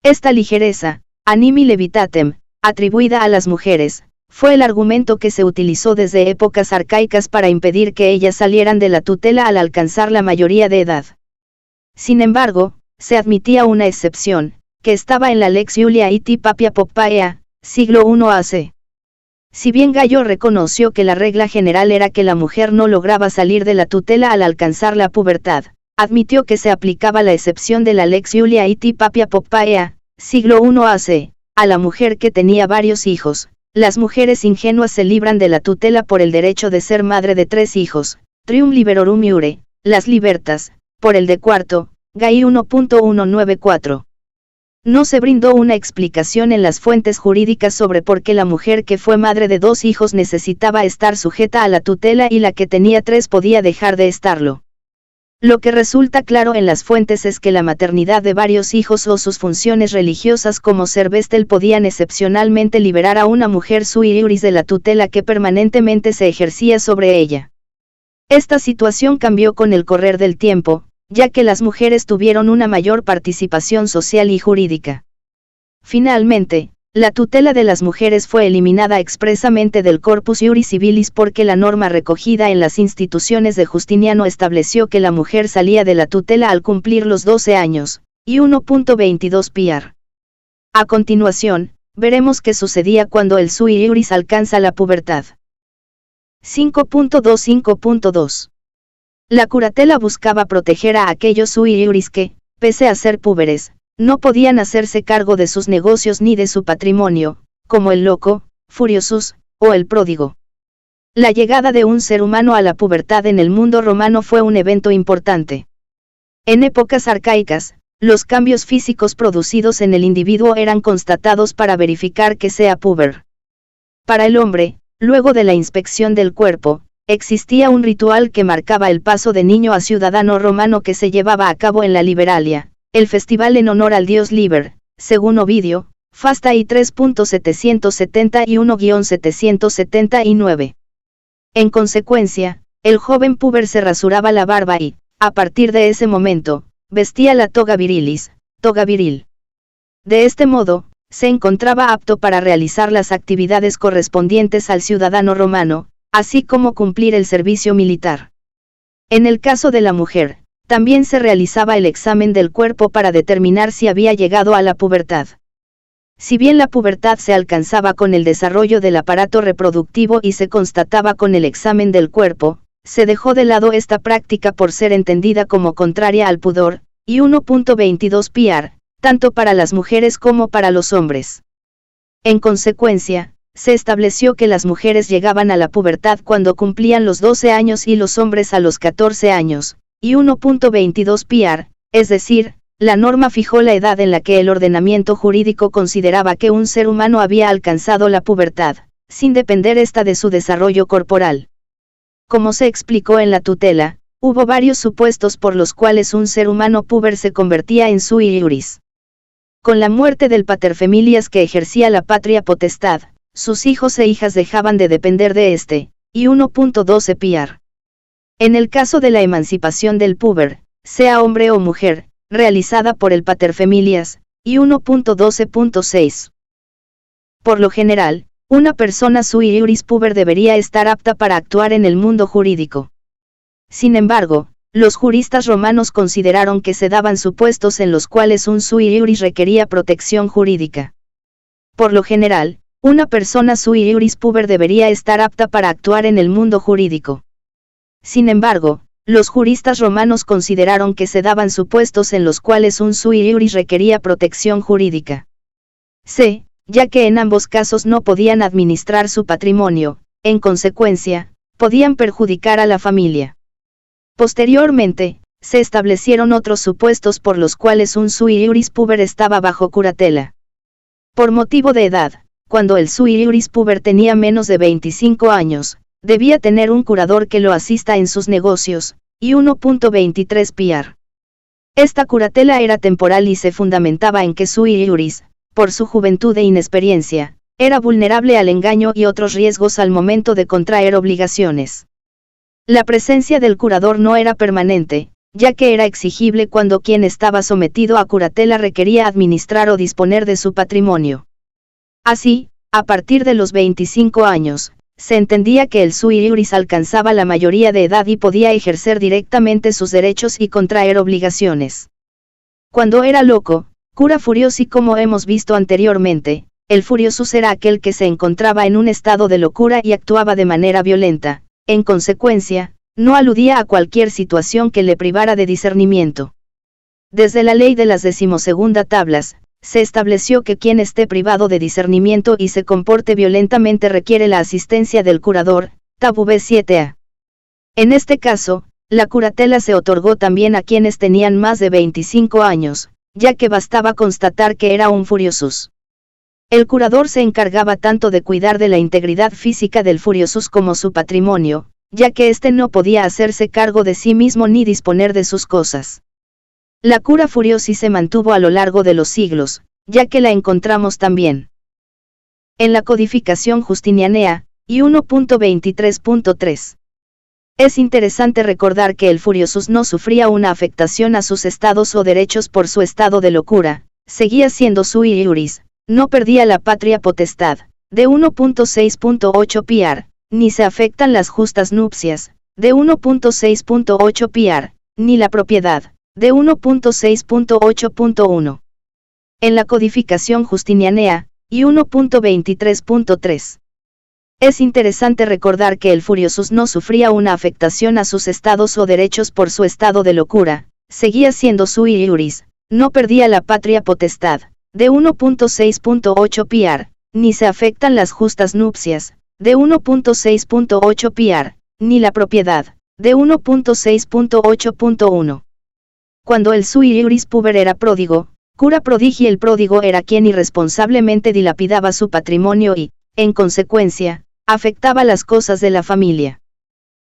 Esta ligereza, animi levitatem, atribuida a las mujeres, fue el argumento que se utilizó desde épocas arcaicas para impedir que ellas salieran de la tutela al alcanzar la mayoría de edad. Sin embargo, se admitía una excepción, que estaba en la Lex Iulia iti Papia Poppaea, siglo I AC. Si bien Gallo reconoció que la regla general era que la mujer no lograba salir de la tutela al alcanzar la pubertad, admitió que se aplicaba la excepción de la Lex Iulia iti Papia Poppaea, siglo I AC, a la mujer que tenía varios hijos. Las mujeres ingenuas se libran de la tutela por el derecho de ser madre de 3 hijos, trium liberorum iure, las libertas, por el de cuarto, GAI 1.194. No se brindó una explicación en las fuentes jurídicas sobre por qué la mujer que fue madre de 2 hijos necesitaba estar sujeta a la tutela y la que tenía 3 podía dejar de estarlo. Lo que resulta claro en las fuentes es que la maternidad de varios hijos o sus funciones religiosas como ser vestel podían excepcionalmente liberar a una mujer sui iuris de la tutela que permanentemente se ejercía sobre ella. Esta situación cambió con el correr del tiempo, ya que las mujeres tuvieron una mayor participación social y jurídica. Finalmente, la tutela de las mujeres fue eliminada expresamente del Corpus Iuris Civilis porque la norma recogida en las instituciones de Justiniano estableció que la mujer salía de la tutela al cumplir los 12 años, y 1.22 piar. A continuación, veremos qué sucedía cuando el sui iuris alcanza la pubertad. 5.25.2 La curatela buscaba proteger a aquellos sui iuris que, pese a ser púberes, no podían hacerse cargo de sus negocios ni de su patrimonio, como el loco, furiosus, o el pródigo. La llegada de un ser humano a la pubertad en el mundo romano fue un evento importante. En épocas arcaicas, los cambios físicos producidos en el individuo eran constatados para verificar que sea puber. Para el hombre, luego de la inspección del cuerpo, existía un ritual que marcaba el paso de niño a ciudadano romano que se llevaba a cabo en la Liberalia, el festival en honor al dios Liber, según Ovidio, Fasta I 3.771-779. En consecuencia, el joven puber se rasuraba la barba y, a partir de ese momento, vestía la toga virilis, toga viril. De este modo, se encontraba apto para realizar las actividades correspondientes al ciudadano romano, así como cumplir el servicio militar. En el caso de la mujer, también se realizaba el examen del cuerpo para determinar si había llegado a la pubertad. Si bien la pubertad se alcanzaba con el desarrollo del aparato reproductivo y se constataba con el examen del cuerpo, se dejó de lado esta práctica por ser entendida como contraria al pudor, y 1.22 PR, tanto para las mujeres como para los hombres. En consecuencia, se estableció que las mujeres llegaban a la pubertad cuando cumplían los 12 años y los hombres a los 14 años, y 1.22 PR, es decir, la norma fijó la edad en la que el ordenamiento jurídico consideraba que un ser humano había alcanzado la pubertad, sin depender esta de su desarrollo corporal. Como se explicó en la tutela, hubo varios supuestos por los cuales un ser humano puber se convertía en sui iuris. Con la muerte del paterfamilias que ejercía la patria potestad, sus hijos e hijas dejaban de depender de este, y 1.12 PR. En el caso de la emancipación del puber, sea hombre o mujer, realizada por el paterfamilias, y 1.12.6. Por lo general, una persona sui iuris puber debería estar apta para actuar en el mundo jurídico. Sin embargo, los juristas romanos consideraron que se daban supuestos en los cuales un sui iuris requería protección jurídica. Por lo general, una persona sui iuris puber debería estar apta para actuar en el mundo jurídico. Sin embargo, los juristas romanos consideraron que se daban supuestos en los cuales un sui iuris requería protección jurídica. C, ya que en ambos casos no podían administrar su patrimonio, en consecuencia, podían perjudicar a la familia. Posteriormente, se establecieron otros supuestos por los cuales un sui iuris puber estaba bajo curatela. Por motivo de edad, cuando el sui iuris puber tenía menos de 25 años, debía tener un curador que lo asista en sus negocios, y 1.23 PR. Esta curatela era temporal y se fundamentaba en que sui iuris, por su juventud e inexperiencia, era vulnerable al engaño y otros riesgos al momento de contraer obligaciones. La presencia del curador no era permanente, ya que era exigible cuando quien estaba sometido a curatela requería administrar o disponer de su patrimonio. Así, a partir de los 25 años, se entendía que el sui iuris alcanzaba la mayoría de edad y podía ejercer directamente sus derechos y contraer obligaciones. Cuando era loco, cura furiosi como hemos visto anteriormente, el furiosus era aquel que se encontraba en un estado de locura y actuaba de manera violenta, en consecuencia, no aludía a cualquier situación que le privara de discernimiento. Desde la ley de las 12ª tablas, se estableció que quien esté privado de discernimiento y se comporte violentamente requiere la asistencia del curador, tabú B7a. En este caso, la curatela se otorgó también a quienes tenían más de 25 años, ya que bastaba constatar que era un furiosus. El curador se encargaba tanto de cuidar de la integridad física del furiosus como su patrimonio, ya que éste no podía hacerse cargo de sí mismo ni disponer de sus cosas. La cura furiosi se mantuvo a lo largo de los siglos, ya que la encontramos también en la codificación justinianea, y 1.23.3. Es interesante recordar que el furiosus no sufría una afectación a sus estados o derechos por su estado de locura, seguía siendo sui iuris, no perdía la patria potestad, de 1.6.8 PR, ni se afectan las justas nupcias, de 1.6.8 PR, ni la propiedad, de 1.6.8.1. En la codificación justinianea, y 1.23.3. Es interesante recordar que el Furiosus no sufría una afectación a sus estados o derechos por su estado de locura, seguía siendo sui iuris, no perdía la patria potestad, de 1.6.8 PR, ni se afectan las justas nupcias, de 1.6.8 PR, ni la propiedad, de 1.6.8.1. Cuando el sui iuris puber era pródigo, cura prodigi, el pródigo era quien irresponsablemente dilapidaba su patrimonio y, en consecuencia, afectaba las cosas de la familia.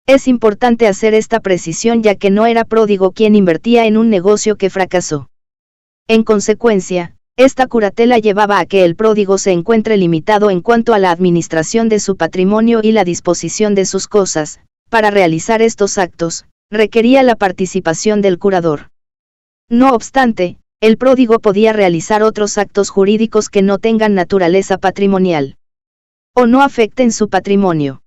Es importante hacer esta precisión ya que no era pródigo quien invertía en un negocio que fracasó. En consecuencia, esta curatela llevaba a que el pródigo se encuentre limitado en cuanto a la administración de su patrimonio y la disposición de sus cosas. Para realizar estos actos, requería la participación del curador. No obstante, el pródigo podía realizar otros actos jurídicos que no tengan naturaleza patrimonial o no afecten su patrimonio.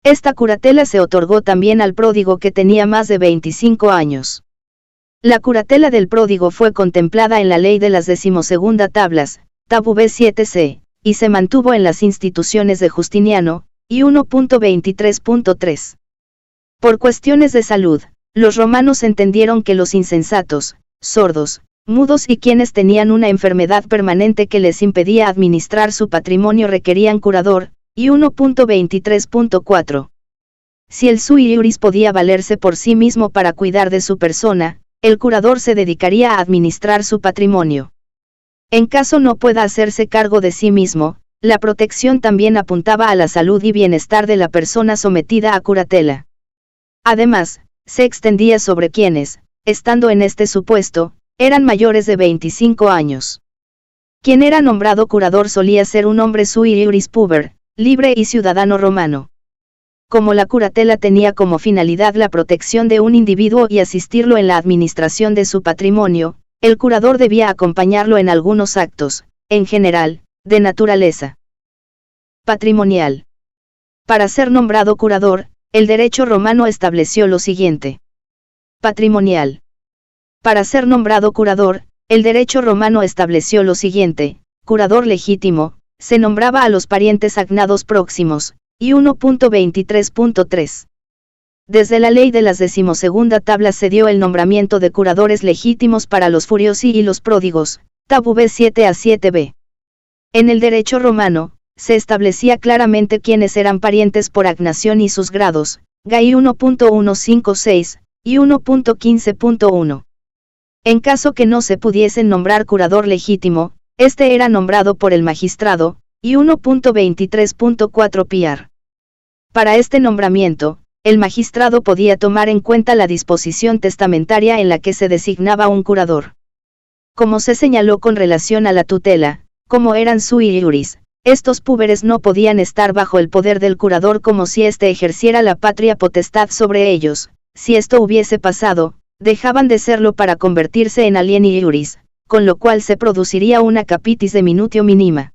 Esta curatela se otorgó también al pródigo que tenía más de 25 años. La curatela del pródigo fue contemplada en la ley de las 12ª tablas, tab. V7c, y se mantuvo en las instituciones de Justiniano, y 1.23.3. Por cuestiones de salud, los romanos entendieron que los insensatos, sordos, mudos y quienes tenían una enfermedad permanente que les impedía administrar su patrimonio requerían curador, y 1.23.4. Si el sui iuris podía valerse por sí mismo para cuidar de su persona, el curador se dedicaría a administrar su patrimonio. En caso no pueda hacerse cargo de sí mismo, la protección también apuntaba a la salud y bienestar de la persona sometida a curatela. Además, se extendía sobre quienes, estando en este supuesto, eran mayores de 25 años. Quien era nombrado curador solía ser un hombre sui iuris puber, libre y ciudadano romano. Como la curatela tenía como finalidad la protección de un individuo y asistirlo en la administración de su patrimonio, el curador debía acompañarlo en algunos actos, en general, de naturaleza patrimonial. Para ser nombrado curador, el derecho romano estableció lo siguiente. Patrimonial. Para ser nombrado curador, el derecho romano estableció lo siguiente: curador legítimo, se nombraba a los parientes agnados próximos, y 1.23.3. Desde la ley de las 12ª tablas se dio el nombramiento de curadores legítimos para los furiosi y los pródigos, tab. V7 a 7b. En el derecho romano, se establecía claramente quiénes eran parientes por agnación y sus grados, GAI 1.156, y 1.15.1. En caso que no se pudiesen nombrar curador legítimo, este era nombrado por el magistrado, y 1.23.4 PR. Para este nombramiento, el magistrado podía tomar en cuenta la disposición testamentaria en la que se designaba un curador. Como se señaló con relación a la tutela, como eran sui iuris, estos púberes no podían estar bajo el poder del curador como si éste ejerciera la patria potestad sobre ellos. Si esto hubiese pasado, dejaban de serlo para convertirse en alieni iuris, con lo cual se produciría una capitis de minutio minima.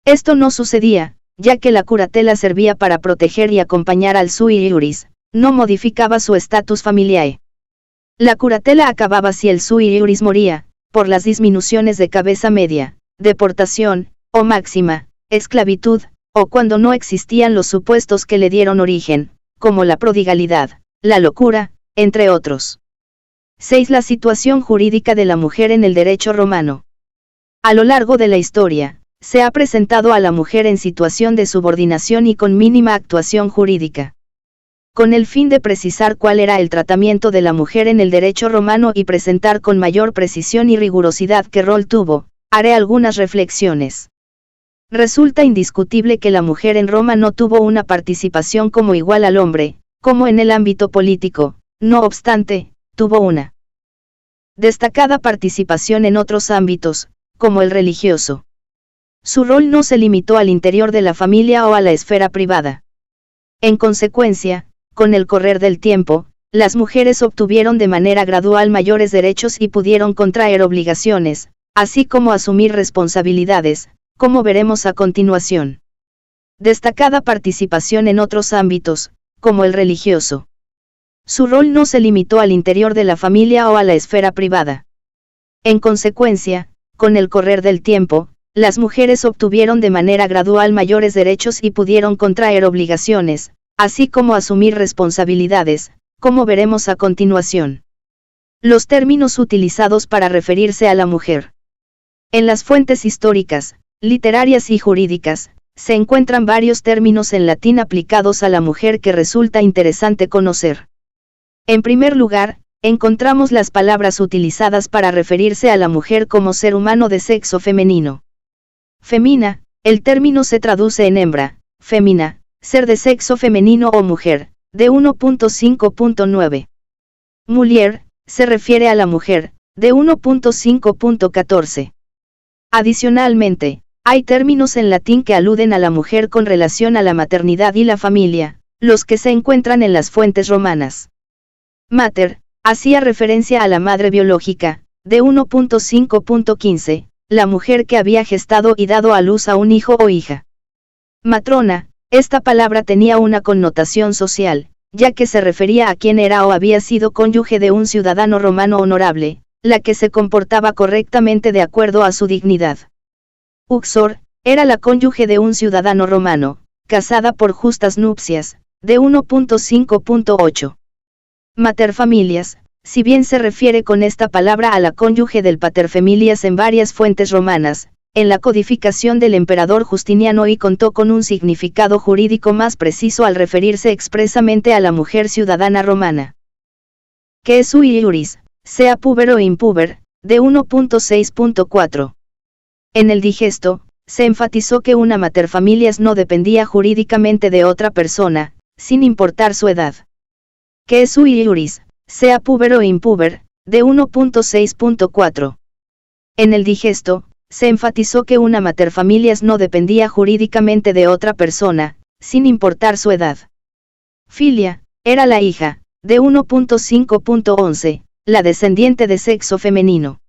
Esto no sucedía, ya que la curatela servía para proteger y acompañar al sui iuris, no modificaba su status familiae. La curatela acababa si el sui iuris moría, por las disminuciones de cabeza media, deportación, o máxima, esclavitud, o cuando no existían los supuestos que le dieron origen, como la prodigalidad, la locura, entre otros. 6. La situación jurídica de la mujer en el derecho romano. A lo largo de la historia, se ha presentado a la mujer en situación de subordinación y con mínima actuación jurídica. Con el fin de precisar cuál era el tratamiento de la mujer en el derecho romano y presentar con mayor precisión y rigurosidad qué rol tuvo, haré algunas reflexiones. Resulta indiscutible que la mujer en Roma no tuvo una participación como igual al hombre, como en el ámbito político, no obstante, tuvo una destacada participación en otros ámbitos, como el religioso. Su rol no se limitó al interior de la familia o a la esfera privada. En consecuencia, con el correr del tiempo, las mujeres obtuvieron de manera gradual mayores derechos y pudieron contraer obligaciones, así como asumir responsabilidades, como veremos a continuación. Destacada participación en otros ámbitos, como el religioso. Su rol no se limitó al interior de la familia o a la esfera privada. En consecuencia, con el correr del tiempo, las mujeres obtuvieron de manera gradual mayores derechos y pudieron contraer obligaciones, así como asumir responsabilidades, como veremos a continuación. Los términos utilizados para referirse a la mujer. En las fuentes históricas, literarias y jurídicas, se encuentran varios términos en latín aplicados a la mujer que resulta interesante conocer. En primer lugar, encontramos las palabras utilizadas para referirse a la mujer como ser humano de sexo femenino. Femina, el término se traduce en hembra, femina, ser de sexo femenino o mujer, de 1.5.9. Mulier, se refiere a la mujer, de 1.5.14. Adicionalmente, hay términos en latín que aluden a la mujer con relación a la maternidad y la familia, los que se encuentran en las fuentes romanas. Mater, hacía referencia a la madre biológica, de 1.5.15, la mujer que había gestado y dado a luz a un hijo o hija. Matrona, esta palabra tenía una connotación social, ya que se refería a quien era o había sido cónyuge de un ciudadano romano honorable, la que se comportaba correctamente de acuerdo a su dignidad. Uxor, era la cónyuge de un ciudadano romano, casada por justas nupcias, de 1.5.8. Materfamilias, si bien se refiere con esta palabra a la cónyuge del paterfamilias en varias fuentes romanas, en la codificación del emperador Justiniano y contó con un significado jurídico más preciso al referirse expresamente a la mujer ciudadana romana. Que es sui iuris, sea puber o impuber, de 1.6.4. En el digesto, se enfatizó que una materfamilias no dependía jurídicamente de otra persona, sin importar su edad. Que es sui iuris, sea puber o impuber, de 1.6.4. En el digesto, se enfatizó que una materfamilias no dependía jurídicamente de otra persona, sin importar su edad. Filia, era la hija, de 1.5.11, la descendiente de sexo femenino.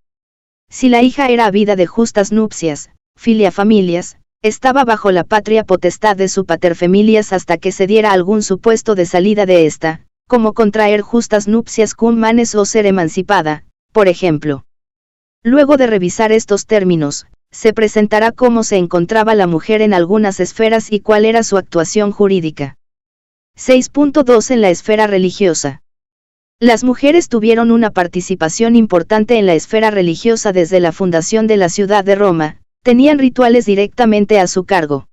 Si la hija era habida de justas nupcias, filia familias, estaba bajo la patria potestad de su paterfamilias hasta que se diera algún supuesto de salida de esta, como contraer justas nupcias cum manes o ser emancipada, por ejemplo. Luego de revisar estos términos, se presentará cómo se encontraba la mujer en algunas esferas y cuál era su actuación jurídica. 6.2 En la esfera religiosa. Las mujeres tuvieron una participación importante en la esfera religiosa desde la fundación de la ciudad de Roma, tenían rituales directamente a su cargo.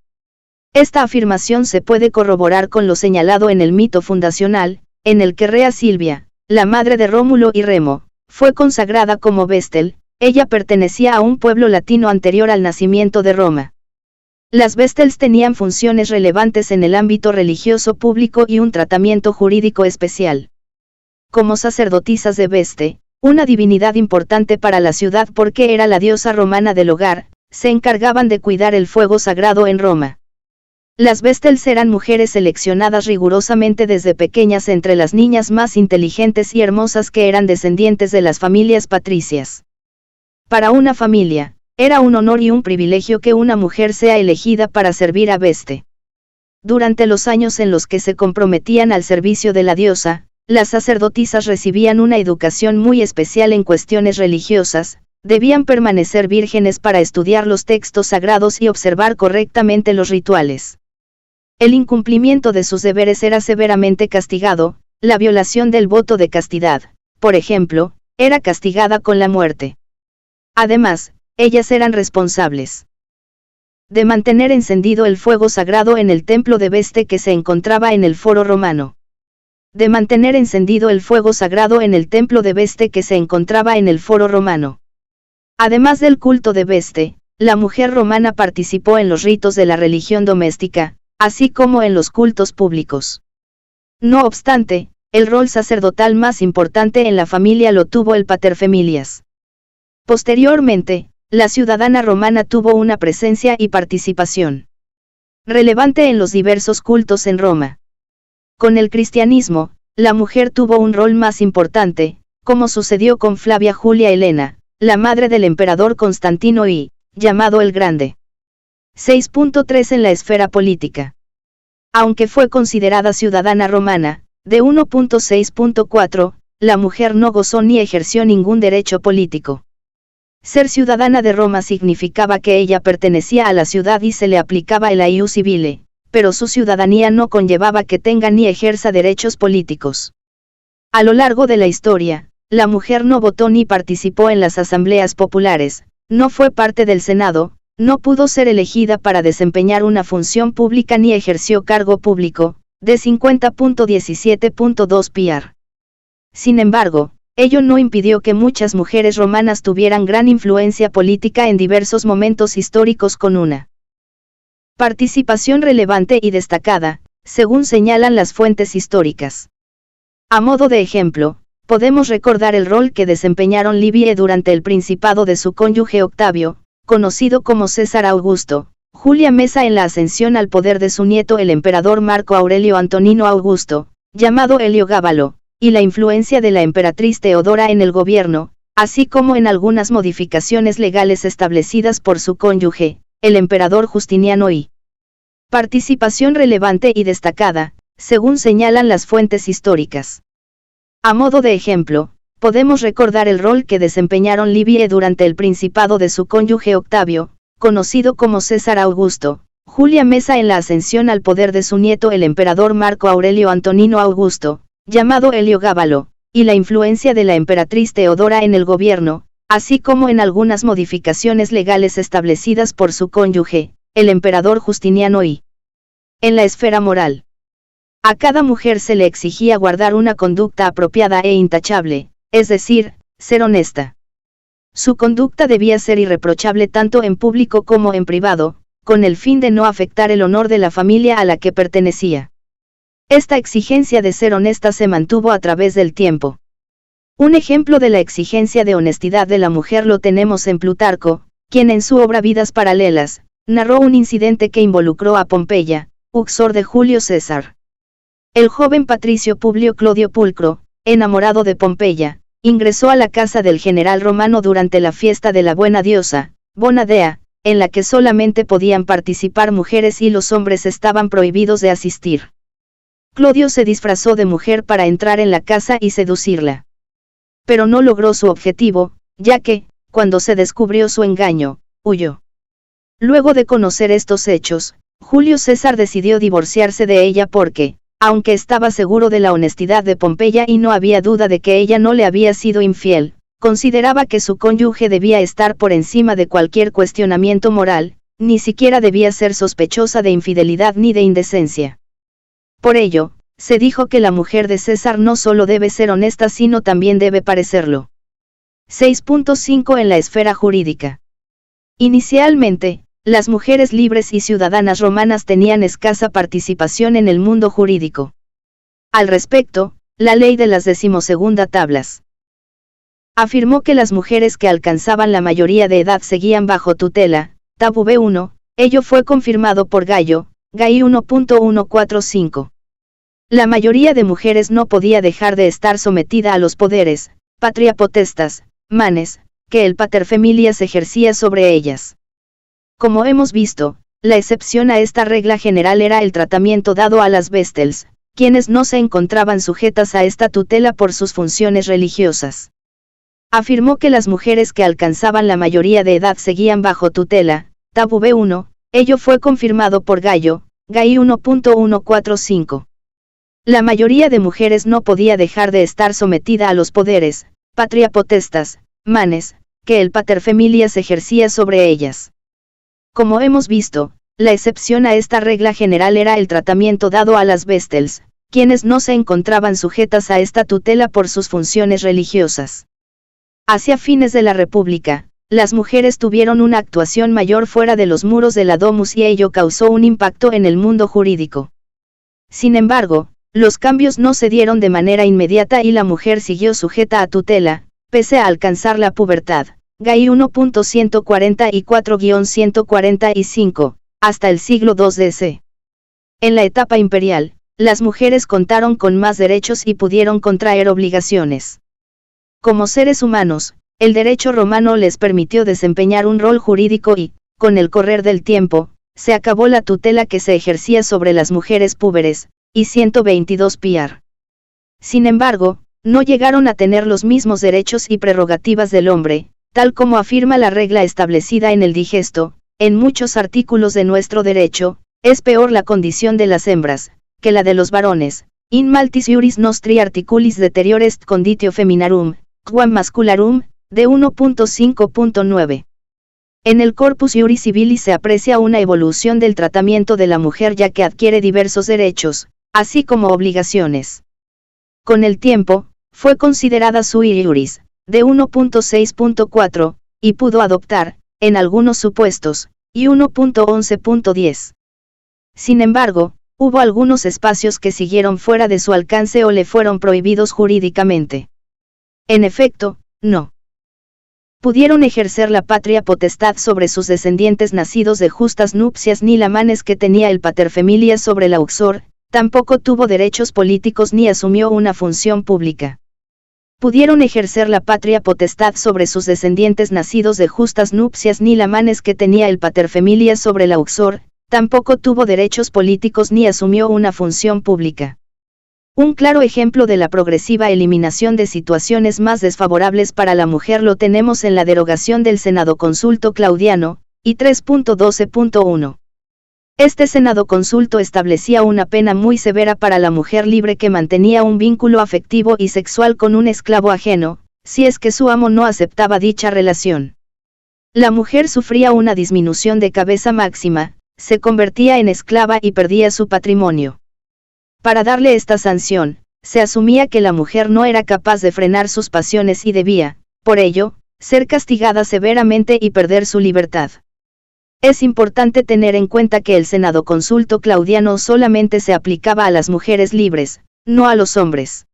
Esta afirmación se puede corroborar con lo señalado en el mito fundacional, en el que Rea Silvia, la madre de Rómulo y Remo, fue consagrada como Vestel. Ella pertenecía a un pueblo latino anterior al nacimiento de Roma. Las Vestels tenían funciones relevantes en el ámbito religioso público y un tratamiento jurídico especial. Como sacerdotisas de Veste, una divinidad importante para la ciudad porque era la diosa romana del hogar, se encargaban de cuidar el fuego sagrado en Roma. Las Vestels eran mujeres seleccionadas rigurosamente desde pequeñas entre las niñas más inteligentes y hermosas que eran descendientes de las familias patricias. Para una familia, era un honor y un privilegio que una mujer sea elegida para servir a Veste. Durante los años en los que se comprometían al servicio de la diosa, las sacerdotisas recibían una educación muy especial en cuestiones religiosas, debían permanecer vírgenes para estudiar los textos sagrados y observar correctamente los rituales. El incumplimiento de sus deberes era severamente castigado, la violación del voto de castidad, por ejemplo, era castigada con la muerte. Además, ellas eran responsables de mantener encendido el fuego sagrado en el templo de Veste que se encontraba en el Foro Romano. De mantener encendido el fuego sagrado en el templo de Veste que se encontraba en el Foro Romano. Además del culto de Veste, la mujer romana participó en los ritos de la religión doméstica, así como en los cultos públicos. No obstante, el rol sacerdotal más importante en la familia lo tuvo el paterfamilias. Posteriormente, la ciudadana romana tuvo una presencia y participación relevante en los diversos cultos en Roma. Con el cristianismo, la mujer tuvo un rol más importante, como sucedió con Flavia Julia Helena, la madre del emperador Constantino I, llamado el Grande. 6.3 En la esfera política. Aunque fue considerada ciudadana romana, de 1.6.4, la mujer no gozó ni ejerció ningún derecho político. Ser ciudadana de Roma significaba que ella pertenecía a la ciudad y se le aplicaba el ius civile, pero su ciudadanía no conllevaba que tenga ni ejerza derechos políticos. A lo largo de la historia, la mujer no votó ni participó en las asambleas populares, no fue parte del Senado, no pudo ser elegida para desempeñar una función pública ni ejerció cargo público, de 50.17.2 PR. Sin embargo, ello no impidió que muchas mujeres romanas tuvieran gran influencia política en diversos momentos históricos con una participación relevante y destacada, según señalan las fuentes históricas. A modo de ejemplo, podemos recordar el rol que desempeñaron Livie durante el principado de su cónyuge Octavio, conocido como César Augusto, Julia Mesa en la ascensión al poder de su nieto el emperador Marco Aurelio Antonino Augusto, llamado Heliogábalo, y la influencia de la emperatriz Teodora en el gobierno, así como en algunas modificaciones legales establecidas por su cónyuge, el emperador Justiniano I. Participación relevante y destacada, según señalan las fuentes históricas. A modo de ejemplo, podemos recordar el rol que desempeñaron Livie durante el principado de su cónyuge Octavio, conocido como César Augusto, Julia Mesa en la ascensión al poder de su nieto el emperador Marco Aurelio Antonino Augusto, llamado Heliogábalo, y la influencia de la emperatriz Teodora en el gobierno, así como en algunas modificaciones legales establecidas por su cónyuge, el emperador Justiniano I. En la esfera moral, a cada mujer se le exigía guardar una conducta apropiada e intachable, es decir, ser honesta. Su conducta debía ser irreprochable tanto en público como en privado, con el fin de no afectar el honor de la familia a la que pertenecía. Esta exigencia de ser honesta se mantuvo a través del tiempo. Un ejemplo de la exigencia de honestidad de la mujer lo tenemos en Plutarco, quien en su obra Vidas Paralelas, narró un incidente que involucró a Pompeya, uxor de Julio César. El joven patricio Publio Clodio Pulcro, enamorado de Pompeya, ingresó a la casa del general romano durante la fiesta de la buena diosa, Bona Dea, en la que solamente podían participar mujeres y los hombres estaban prohibidos de asistir. Clodio se disfrazó de mujer para entrar en la casa y seducirla. Pero no logró su objetivo, ya que, cuando se descubrió su engaño, huyó. Luego de conocer estos hechos, Julio César decidió divorciarse de ella porque, aunque estaba seguro de la honestidad de Pompeya y no había duda de que ella no le había sido infiel, consideraba que su cónyuge debía estar por encima de cualquier cuestionamiento moral, ni siquiera debía ser sospechosa de infidelidad ni de indecencia. Por ello, se dijo que la mujer de César no solo debe ser honesta sino también debe parecerlo. 6.5 En la esfera jurídica. Inicialmente, las mujeres libres y ciudadanas romanas tenían escasa participación en el mundo jurídico. Al respecto, la ley de las 12ª tablas afirmó que las mujeres que alcanzaban la mayoría de edad seguían bajo tutela, tabú B1, ello fue confirmado por Gallo, Gai 1.145. La mayoría de mujeres no podía dejar de estar sometida a los poderes, patria potestas, manes, que el pater familias ejercía sobre ellas. Como hemos visto, la excepción a esta regla general era el tratamiento dado a las vestels, quienes no se encontraban sujetas a esta tutela por sus funciones religiosas. Afirmó que las mujeres que alcanzaban la mayoría de edad seguían bajo tutela, tabú B1, ello fue confirmado por Gallo, Gai 1.145. La mayoría de mujeres no podía dejar de estar sometida a los poderes, patria potestas, manes, que el pater familias ejercía sobre ellas. Como hemos visto, la excepción a esta regla general era el tratamiento dado a las vestels, quienes no se encontraban sujetas a esta tutela por sus funciones religiosas. Hacia fines de la República, las mujeres tuvieron una actuación mayor fuera de los muros de la domus y ello causó un impacto en el mundo jurídico. Sin embargo, los cambios no se dieron de manera inmediata y la mujer siguió sujeta a tutela, pese a alcanzar la pubertad. Gai 1.144-145, hasta el siglo II DC. En la etapa imperial, las mujeres contaron con más derechos y pudieron contraer obligaciones. Como seres humanos, el derecho romano les permitió desempeñar un rol jurídico y, con el correr del tiempo, se acabó la tutela que se ejercía sobre las mujeres púberes, y 122 PR. Sin embargo, no llegaron a tener los mismos derechos y prerrogativas del hombre, tal como afirma la regla establecida en el digesto, en muchos artículos de nuestro derecho, es peor la condición de las hembras, que la de los varones, in maltis iuris nostri articulis deterior est conditio feminarum, quam mascularum, de 1.5.9. En el Corpus Iuris Civilis se aprecia una evolución del tratamiento de la mujer ya que adquiere diversos derechos, así como obligaciones. Con el tiempo, fue considerada sui iuris, de 1.6.4, y pudo adoptar, en algunos supuestos, y 1.11.10. Sin embargo, hubo algunos espacios que siguieron fuera de su alcance o le fueron prohibidos jurídicamente. En efecto, no pudieron ejercer la patria potestad sobre sus descendientes nacidos de justas nupcias ni la manes que tenía el paterfamilias sobre la uxor, tampoco tuvo derechos políticos ni asumió una función pública. Pudieron ejercer la patria potestad sobre sus descendientes nacidos de justas nupcias ni la manes que tenía el paterfamilias sobre la uxor, tampoco tuvo derechos políticos ni asumió una función pública. Un claro ejemplo de la progresiva eliminación de situaciones más desfavorables para la mujer lo tenemos en la derogación del Senado Consulto Claudiano, y 3.12.1. Este Senado Consulto establecía una pena muy severa para la mujer libre que mantenía un vínculo afectivo y sexual con un esclavo ajeno, si es que su amo no aceptaba dicha relación. La mujer sufría una disminución de cabeza máxima, se convertía en esclava y perdía su patrimonio. Para darle esta sanción, se asumía que la mujer no era capaz de frenar sus pasiones y debía, por ello, ser castigada severamente y perder su libertad. Es importante tener en cuenta que el Senado Consulto Claudiano solamente se aplicaba a las mujeres libres, no a los hombres.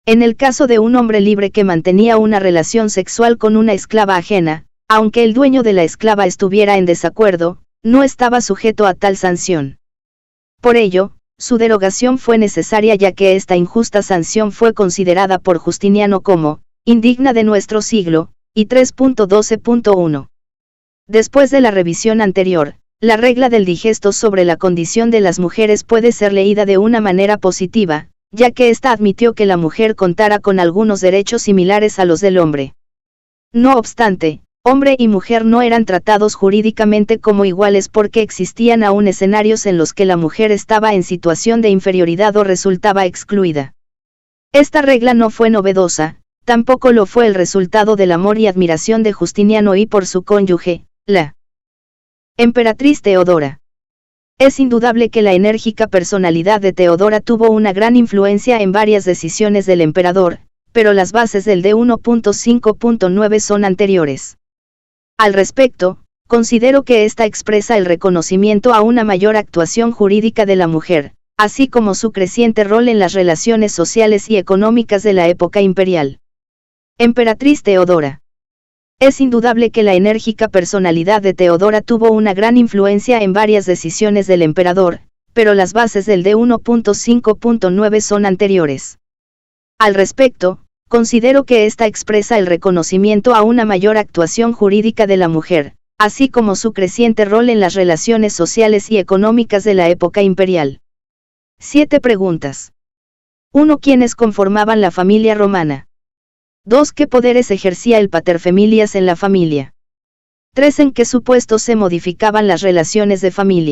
En el caso de un hombre libre que mantenía una relación sexual con una esclava ajena, aunque el dueño de la esclava estuviera en desacuerdo, no estaba sujeto a tal sanción. Por ello, su derogación fue necesaria ya que esta injusta sanción fue considerada por Justiniano como indigna de nuestro siglo, y 3.12.1. Después de la revisión anterior, la regla del digesto sobre la condición de las mujeres puede ser leída de una manera positiva, ya que ésta admitió que la mujer contara con algunos derechos similares a los del hombre. No obstante, hombre y mujer no eran tratados jurídicamente como iguales porque existían aún escenarios en los que la mujer estaba en situación de inferioridad o resultaba excluida. Esta regla no fue novedosa, tampoco lo fue el resultado del amor y admiración de Justiniano y por su cónyuge, la emperatriz Teodora. Es indudable que la enérgica personalidad de Teodora tuvo una gran influencia en varias decisiones del emperador, pero las bases del D1.5.9 son anteriores. Al respecto, considero que esta expresa el reconocimiento a una mayor actuación jurídica de la mujer, así como su creciente rol en las relaciones sociales y económicas de la época imperial. Emperatriz Teodora. Es indudable que la enérgica personalidad de Teodora tuvo una gran influencia en varias decisiones del emperador, pero las bases del D1.5.9 son anteriores. Al respecto, considero que esta expresa el reconocimiento a una mayor actuación jurídica de la mujer, así como su creciente rol en las relaciones sociales y económicas de la época imperial. 7 preguntas. 1. ¿Quiénes conformaban la familia romana? 2. ¿Qué poderes ejercía el paterfamilias en la familia? 3. ¿En qué supuestos se modificaban las relaciones de familia?